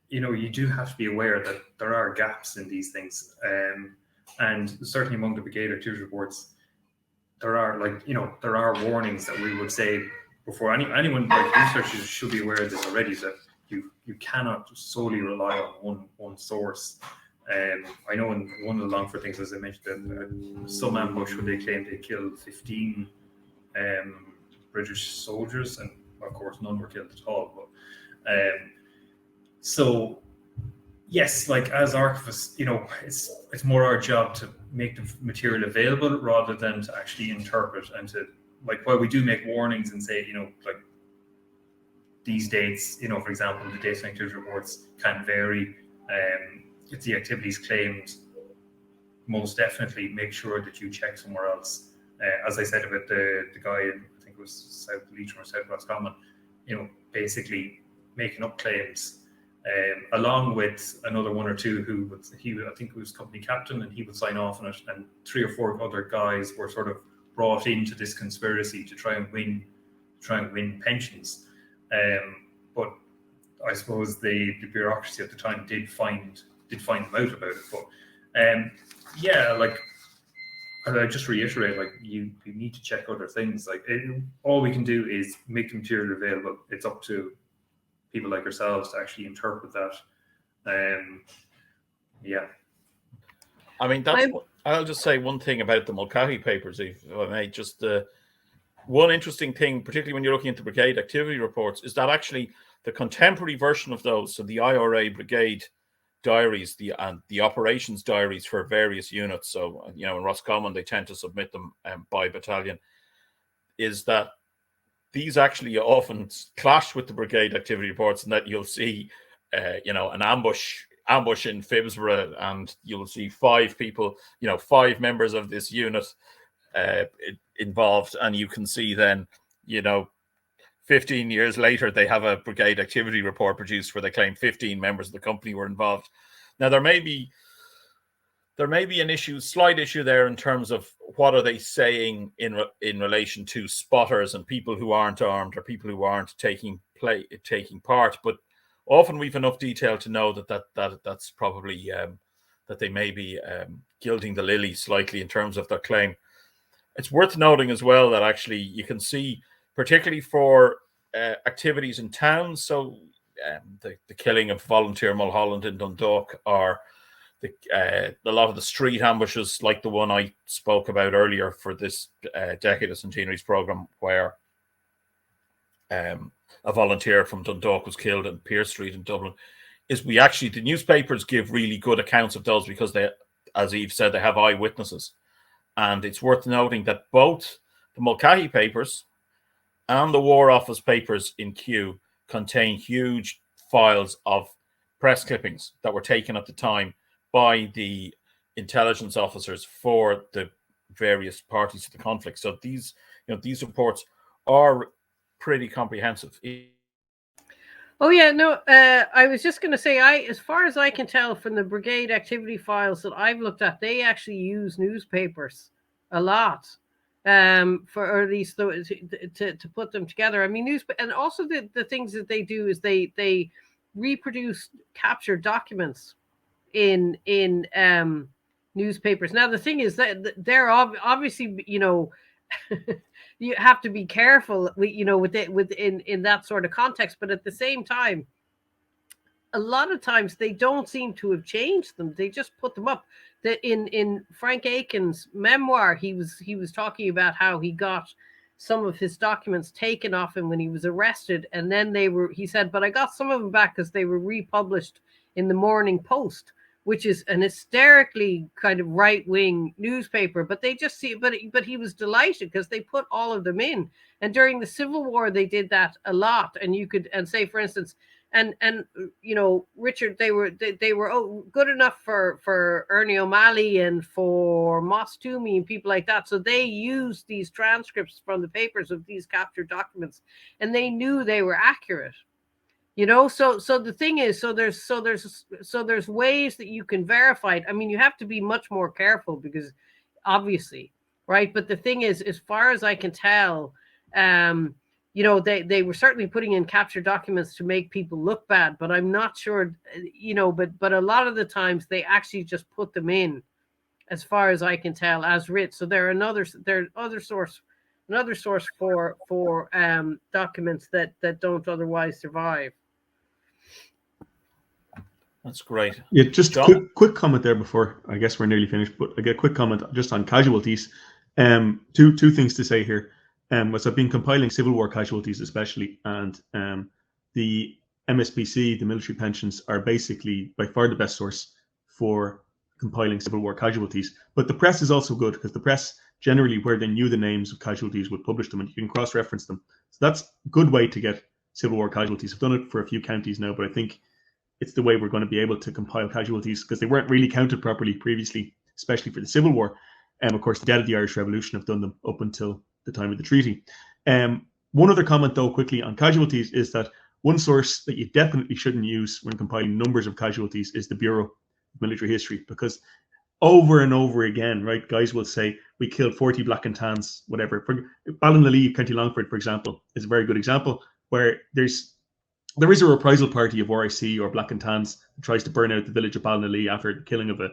you do have to be aware that there are gaps in these things, and certainly among the brigade activity reports, there are there are warnings that we would say before anyone, like researchers should be aware of this already, that you cannot solely rely on one source. I know in one of the Longford things, as I mentioned, that some ambush where they claimed they killed 15 British soldiers, and of course none were killed at all. But so yes, like as archivists, it's more our job to make the material available rather than to actually interpret, and to, like, while we do make warnings and say, like these dates, for example, the dates and activity reports can vary. If the activities claimed, most definitely make sure that you check somewhere else. As I said about the guy in, I think it was South Leitrim or South West Common, basically making up claims, along with another one or two I think it was company captain, and he would sign off on it, and 3 or 4 other guys were sort of brought into this conspiracy to try and win pensions. But I suppose the bureaucracy at the time did find them out about it. But like I just reiterate, like you need to check other things. Like all we can do is make the material available. It's up to people like yourselves to actually interpret that. Yeah. I mean, I'll just say one thing about the Mulcahy papers, if I may. Just one interesting thing, particularly when you're looking at the brigade activity reports, is that actually the contemporary version of those, so the IRA brigade diaries, the operations diaries for various units, so in Roscommon they tend to submit them by battalion, is that these actually often clash with the brigade activity reports, and that you'll see an ambush in Phibsborough, and you'll see 5 people, 5 members of this unit involved, and you can see then 15 years later they have a brigade activity report produced where they claim 15 members of the company were involved. Now there may be an slight issue there in terms of what are they saying in relation to spotters and people who aren't armed, or people who aren't taking part, but often we've enough detail to know that's probably that they may be gilding the lily slightly in terms of their claim. It's worth noting as well that actually you can see, particularly for activities in towns, so the killing of Volunteer Mulholland in Dundalk, or a lot of the street ambushes like the one I spoke about earlier for this Decade of Centenaries programme, where a volunteer from Dundalk was killed in Pearse Street in Dublin, is the newspapers give really good accounts of those, because they, as Eve said, they have eyewitnesses. And it's worth noting that both the Mulcahy papers and the War Office papers in Kew contain huge files of press clippings that were taken at the time by the intelligence officers for the various parties to the conflict. So these reports are pretty comprehensive. Oh yeah, no. I was just going to say, as far as I can tell from the brigade activity files that I've looked at, they actually use newspapers a lot, for at least to put them together. I mean, and also the things that they do is they reproduce captured documents in newspapers. Now the thing is that they're obviously you have to be careful in that sort of context, but at the same time, a lot of times they don't seem to have changed them. They just put them up. That in Frank Aiken's memoir, he was talking about how he got some of his documents taken off him when he was arrested, and then he said, but I got some of them back because they were republished in the Morning Post, which is an hysterically kind of right-wing newspaper, but they just see, but he was delighted because they put all of them in. And during the Civil War, they did that a lot. And you could, and say, for instance, and you know, Richard, they were good enough for Ernie O'Malley and for Moss Toomey and people like that. So they used these transcripts from the papers of these captured documents, and they knew they were accurate. You know, so the thing is, there's ways that you can verify it. I mean, you have to be much more careful because, obviously, right? But the thing is, as far as I can tell, you know, they were certainly putting in captured documents to make people look bad, but I'm not sure, you know, but a lot of the times they actually just put them in, as far as I can tell, as writ. So they're another source for documents that don't otherwise survive. That's great. Yeah, just quick comment there before I guess we're nearly finished, but I get a quick comment just on casualties. Two things to say here. So I've been compiling Civil War casualties especially, and the MSPC, the military pensions, are basically by far the best source for compiling Civil War casualties. But the press is also good because the press generally, where they knew the names of casualties, would publish them and you can cross-reference them. So that's a good way to get Civil War casualties. I've done it for a few counties now, but I think it's the way we're going to be able to compile casualties because they weren't really counted properly previously, especially for the Civil War. Of course, the dead of the Irish Revolution have done them up until the time of the treaty. One other comment, though, quickly on casualties is that one source that you definitely shouldn't use when compiling numbers of casualties is the Bureau of Military History, because over and over again, right, guys will say, we killed 40 black and tans, whatever. Ballinalee, County Longford, for example, is a very good example where there is a reprisal party of RIC or black and tans that tries to burn out the village of Ballinalee after the killing of a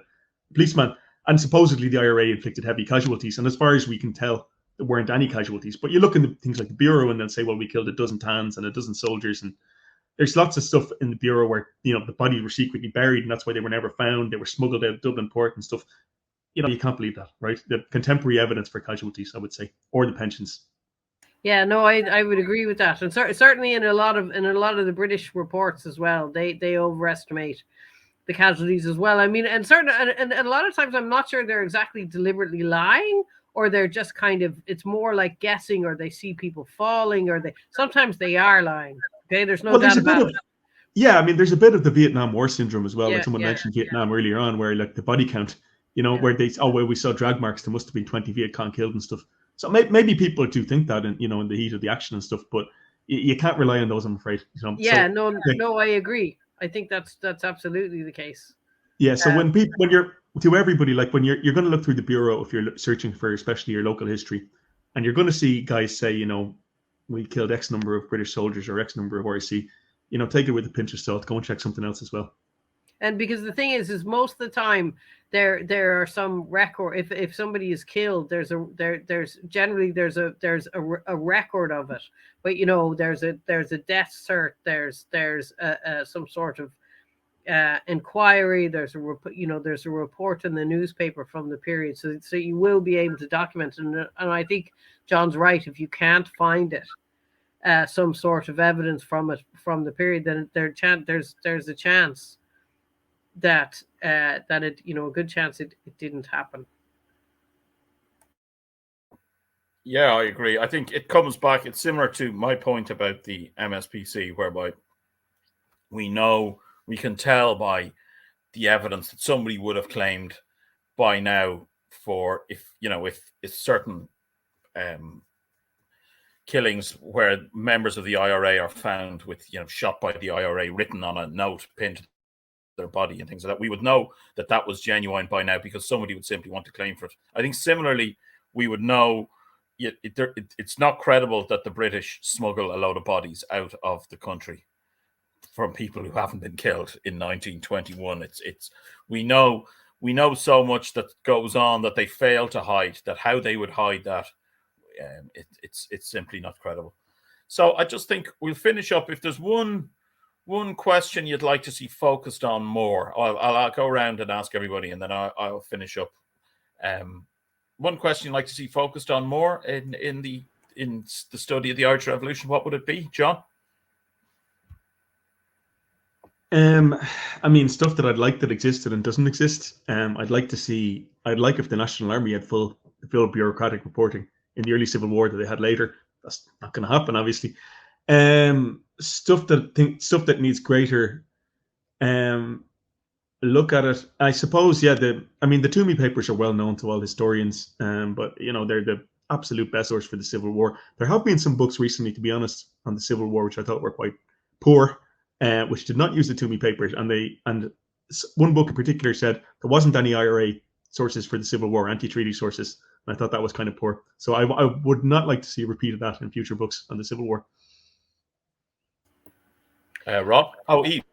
policeman. And supposedly the IRA inflicted heavy casualties. And as far as we can tell, there weren't any casualties. But you look into things like the Bureau and they'll say, well, we killed a dozen tans and a dozen soldiers. And there's lots of stuff in the Bureau where, you know, the bodies were secretly buried and that's why they were never found. They were smuggled out of Dublin port and stuff. You know, you can't believe that, right? The contemporary evidence for casualties, I would say, or the pensions. Yeah, no, I would agree with that. And certainly in a lot of the British reports as well, they overestimate the casualties as well. I mean, and a lot of times I'm not sure they're exactly deliberately lying, or they're just kind of, it's more like guessing, or they see people falling, or sometimes they are lying. Okay, there's no doubt about it. Yeah, I mean, there's a bit of the Vietnam War syndrome as well. Like someone mentioned Vietnam earlier on, where like the body count, you know, where we saw drag marks, there must have been 20 Viet Cong killed and stuff. So maybe people do think that, in the heat of the action and stuff, but you can't rely on those, I'm afraid. You know? Yeah, no, I agree. I think that's absolutely the case. Yeah. So when you're to everybody, like when you're going to look through the Bureau, if you're searching for especially your local history, and you're going to see guys say, you know, we killed X number of British soldiers or X number of RIC, you know, take it with a pinch of salt. Go and check something else as well. And because the thing is most of the time there are some record. If somebody is killed, there's generally a record of it. But you know, there's a death cert. There's some sort of inquiry. There's a report in the newspaper from the period. So you will be able to document. And I think John's right. If you can't find it, some sort of evidence from the period, then there's a chance that it, you know, a good chance it didn't happen. Yeah, I agree. I think it comes back. It's similar to my point about the MSPC, whereby we can tell by the evidence that somebody would have claimed by now for if certain killings where members of the IRA are found with, you know, shot by the IRA written on a note pinned to their body and things like that, we would know that was genuine by now because somebody would simply want to claim for it. I think similarly, we would know it's not credible that the British smuggle a load of bodies out of the country from people who haven't been killed in 1921. We know so much that goes on that they fail to hide, that how they would hide that, it's simply not credible. So I just think we'll finish up. If there's one question you'd like to see focused on more, I'll go around and ask everybody, and then I'll finish up. One question you'd like to see focused on more in in the study of the Irish Revolution, what would it be, John? I mean, stuff that I'd like that existed and doesn't exist. I'd like if the National Army had full bureaucratic reporting in the early Civil War that they had later. That's not going to happen, obviously. Stuff that needs greater look at it. I suppose, yeah. The Toomey papers are well known to all historians, but they're the absolute best source for the Civil War. There have been some books recently, to be honest, on the Civil War, which I thought were quite poor. Which did not use the Toomey papers, and one book in particular said there wasn't any IRA sources for the Civil War, anti-treaty sources, and I thought that was kind of poor. So I would not like to see a repeat of that in future books on the Civil War. Rob? Oh, Eve.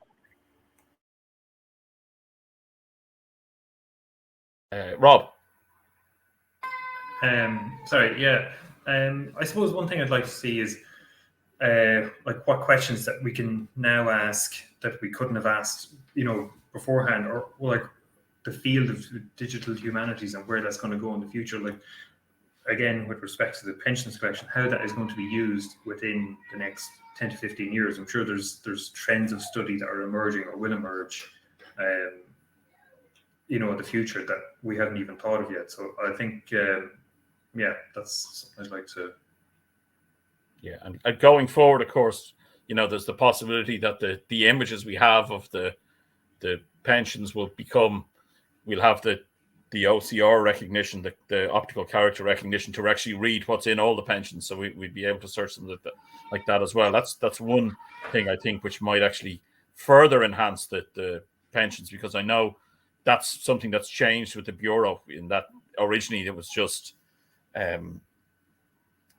Rob? Sorry, yeah. I suppose one thing I'd like to see is like what questions that we can now ask that we couldn't have asked, beforehand, or like the field of digital humanities and where that's going to go in the future. Like, again, with respect to the pensions collection, how that is going to be used within the next 10 to 15 years. I'm sure there's trends of study that are emerging or will emerge, in the future that we haven't even thought of yet. So I think, that's something I'd like to. Yeah, and going forward, of course, there's the possibility that the images we have of the pensions we'll have the OCR recognition, the optical character recognition to actually read what's in all the pensions. So we'd be able to search them like that as well. That's one thing I think which might actually further enhance the pensions, because I know that's something that's changed with the Bureau, in that originally it was just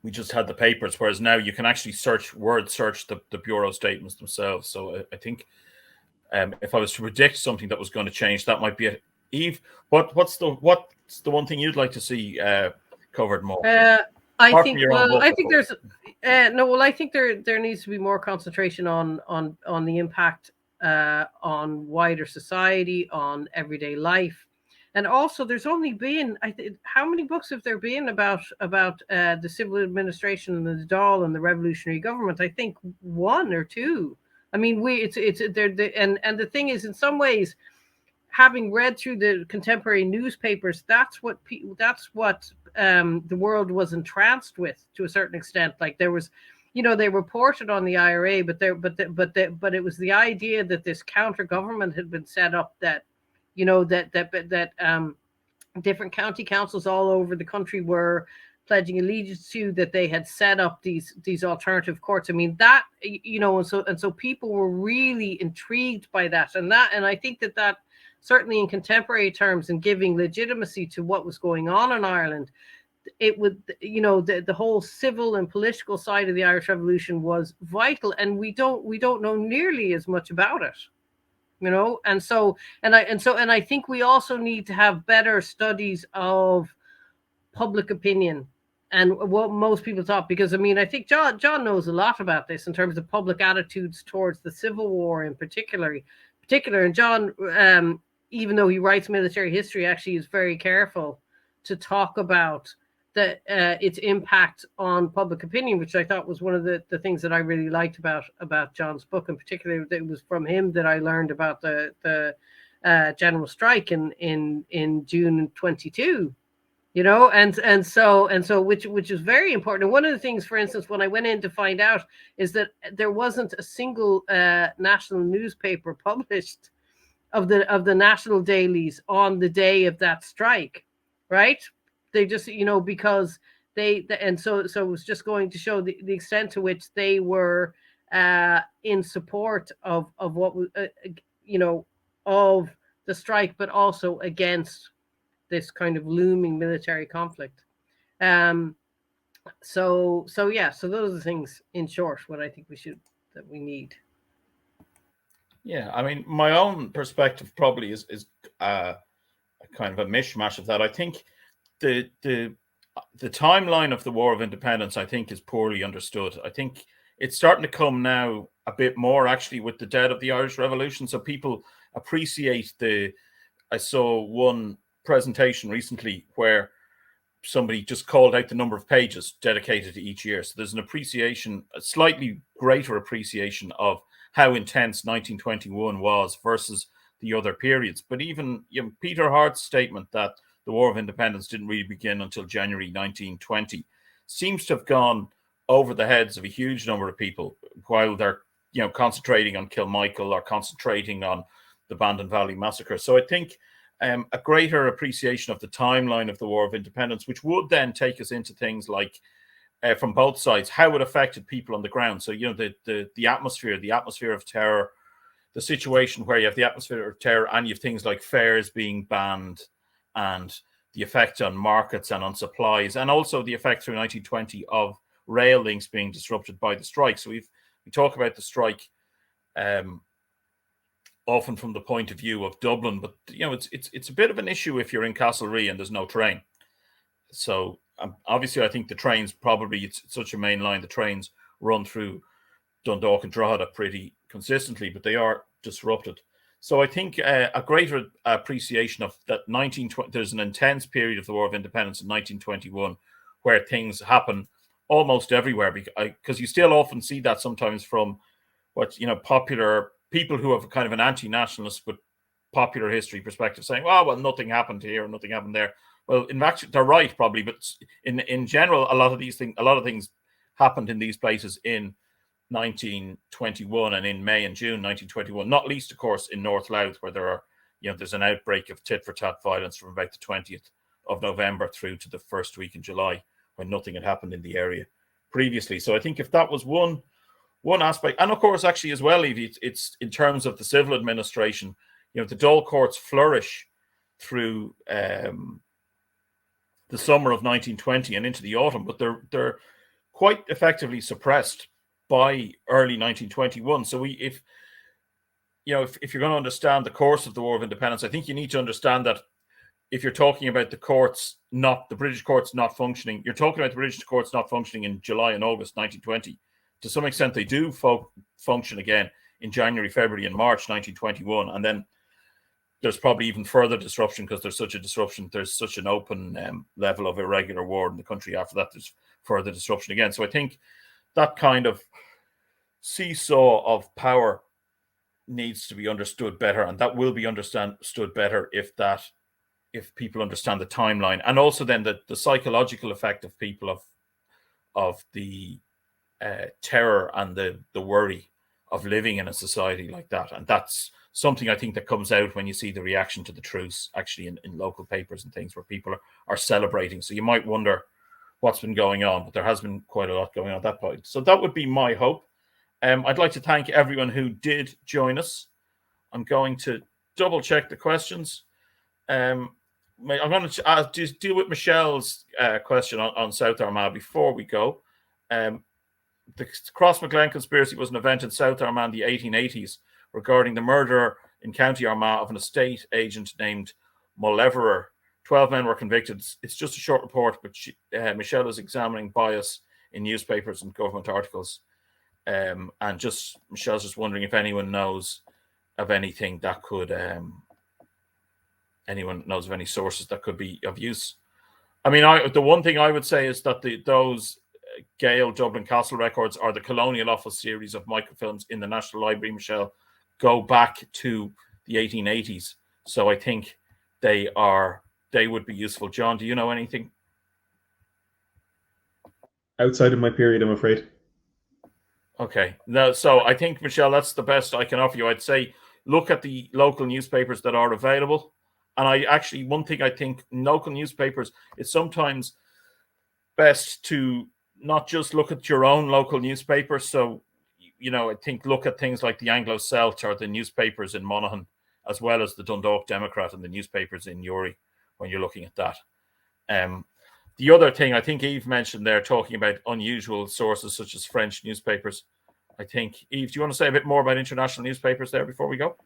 we just had the papers, whereas now you can actually word search the Bureau statements themselves. So I think if I was to predict something that was going to change, that might be it. Eve, what's the one thing you'd like to see covered more? I think there needs to be more concentration on the impact on wider society, on everyday life. And also, there's only been, how many books have there been about the civil administration and the Dáil and the revolutionary government? I think one or two. I mean, and the thing is, in some ways, having read through the contemporary newspapers, that's what the world was entranced with to a certain extent. Like there was, they reported on the IRA, but it was the idea that this counter government had been set up, that different county councils all over the country were pledging allegiance to, that they had set up these alternative courts. I mean, that, and so people were really intrigued by that. And I think that certainly in contemporary terms, and giving legitimacy to what was going on in Ireland, it would, the whole civil and political side of the Irish Revolution was vital, and we don't know nearly as much about it. And I think we also need to have better studies of public opinion and what most people thought, because I think John knows a lot about this in terms of public attitudes towards the Civil War in particular. And John, even though he writes military history, actually is very careful to talk about its impact on public opinion, which I thought was one of the things that I really liked about John's book, and particularly it was from him that I learned about the general strike in June 22. And so which is very important. And one of the things, for instance, when I went in to find out, is that there wasn't a single national newspaper published of the national dailies on the day of that strike, right? They just, because so it was just going to show the extent to which they were in support of what was, of the strike, but also against this kind of looming military conflict. So those are the things, in short, what I think we need. Yeah, I mean, my own perspective probably is a kind of a mishmash of that. I think the timeline of the War of Independence, I think, is poorly understood. I think it's starting to come now a bit more, actually, with the death of the Irish Revolution. So people appreciate I saw one presentation recently where somebody just called out the number of pages dedicated to each year. So there's an appreciation, a slightly greater appreciation of how intense 1921 was versus the other periods. But even Peter Hart's statement that the War of Independence didn't really begin until January 1920 seems to have gone over the heads of a huge number of people while they're concentrating on Kilmichael or concentrating on the Bandon Valley Massacre. So I think a greater appreciation of the timeline of the War of Independence, which would then take us into things like, from both sides, how it affected people on the ground. So, the atmosphere of terror, the situation where you have the atmosphere of terror and you have things like fairs being banned and the effect on markets and on supplies, and also the effect through 1920 of rail links being disrupted by the strike. So we talk about the strike often from the point of view of Dublin, but it's a bit of an issue if you're in Castlerea and there's no train. So obviously, I think the trains it's such a main line. The trains run through Dundalk and Drogheda pretty consistently, but they are disrupted. So I think a greater appreciation of that 1920. There's an intense period of the War of Independence in 1921 where things happen almost everywhere, because you still often see that sometimes from popular people who have kind of an anti-nationalist but popular history perspective, saying, well, nothing happened here and nothing happened there. Well, in fact, they're right, probably, but in general, a lot of things happened in these places in 1921 and in May and June 1921. Not least, of course, in North Louth, where there's an outbreak of tit-for-tat violence from about the 20th of November through to the first week in July, when nothing had happened in the area previously. So I think if that was one aspect, and of course, actually as well, Evie, it's in terms of the civil administration. The Dáil courts flourish through the summer of 1920 and into the autumn, but they're quite effectively suppressed by early 1921. So if you're going to understand the course of the War of Independence, I think you need to understand that if you're talking about the British courts not functioning, you're talking about the British courts not functioning in July and August 1920. To some extent, they do function again in January, February, and March 1921, and then there's probably even further disruption because there's such a disruption. There's such an open level of irregular war in the country. After that, there's further disruption again. So I think that kind of seesaw of power needs to be understood better, and that will be understood better if people understand the timeline, and also then the psychological effect of people of the terror and the worry of living in a society like that. And that's something I think that comes out when you see the reaction to the truce actually in local papers and things where people are celebrating. So you might wonder what's been going on, but there has been quite a lot going on at that point. So that would be my hope. I'd like to thank everyone who did join us. I'm going to double check the questions. I'm going to just deal with Michelle's question on South Armagh before we go. The Cross-McGlen conspiracy was an event in South Armagh in the 1880s regarding the murder in County Armagh of an estate agent named Mulleverer. 12 men were convicted. It's just a short report, but Michelle is examining bias in newspapers and government articles. And Michelle's just wondering if anyone knows of anything that could, anyone knows of any sources that could be of use. I mean, the one thing I would say is that those Gale Dublin Castle records are the Colonial Office series of microfilms in the National Library, Michelle, go back to the 1880s. So I think they would be useful. John, do you know anything? Outside of my period, I'm afraid. Okay. No, so I think, Michelle, that's the best I can offer you. I'd say look at the local newspapers that are available. And one thing I think local newspapers, it's sometimes best to not just look at your own local newspaper. So, I think look at things like the Anglo-Celt or the newspapers in Monaghan, as well as the Dundalk Democrat and the newspapers in Uri when you're looking at that. The other thing I think Eve mentioned there, talking about unusual sources such as French newspapers. I think, Eve, do you want to say a bit more about international newspapers there before we go?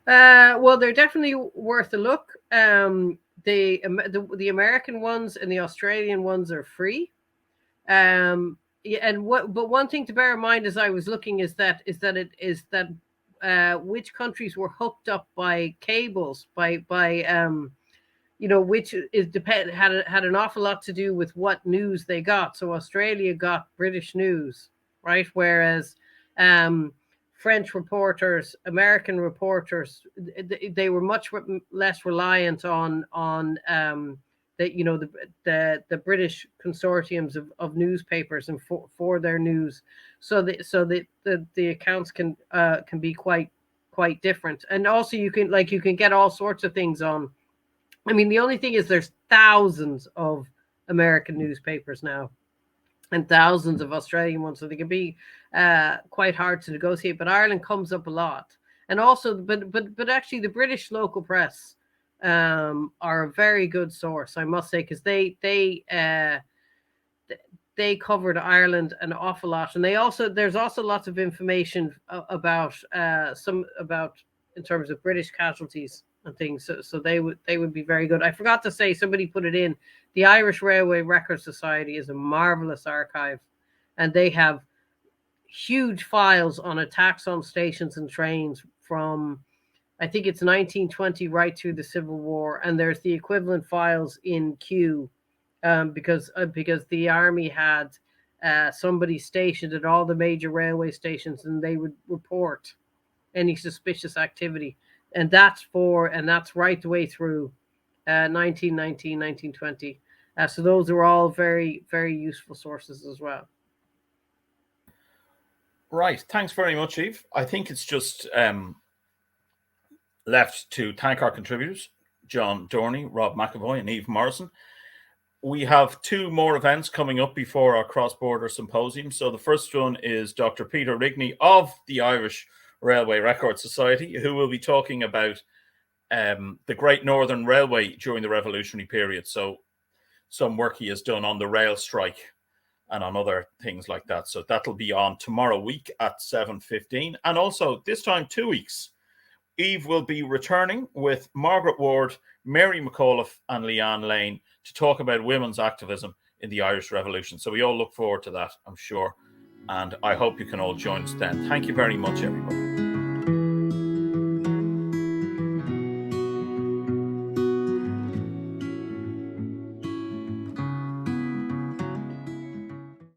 Well, they're definitely worth a look. The American ones and the Australian ones are free. But one thing to bear in mind as I was looking is that which countries were hooked up by cables by which is had an awful lot to do with what news they got. So Australia got British news, right? Whereas French reporters, American reporters, they were much less reliant on the British consortiums of newspapers and for their news, so the accounts can be quite different. And also you can get all sorts of things on. I mean, the only thing is there's thousands of American newspapers now and thousands of Australian ones, so they can be quite hard to negotiate. But Ireland comes up a lot, and also, but actually, the British local press are a very good source, I must say, because they covered Ireland an awful lot, and there's also lots of information about in terms of British casualties and things. So they would be very good. I forgot to say, somebody put it in. The Irish Railway Records Society is a marvelous archive, and they have huge files on attacks on stations and trains from, I think it's 1920 right through the Civil War, and there's the equivalent files in Kew, because the army had somebody stationed at all the major railway stations, and they would report any suspicious activity, and that's right the way through 1919, 1920. So those are all very, very useful sources as well. Right. Thanks very much, Eve. I think it's just left to thank our contributors, John Dorney, Rob McEvoy, and Eve Morrison. We have two more events coming up before our cross-border symposium. So the first one is Dr. Peter Rigney of the Irish Railway Records Society, who will be talking about the Great Northern Railway during the revolutionary period. So some work he has done on the rail strike and on other things like that. So that'll be on tomorrow week at 7:15. And also this time 2 weeks, Eve will be returning with Margaret Ward, Mary McAuliffe and Leanne Lane to talk about women's activism in the Irish Revolution. So we all look forward to that, I'm sure. And I hope you can all join us then. Thank you very much, everybody.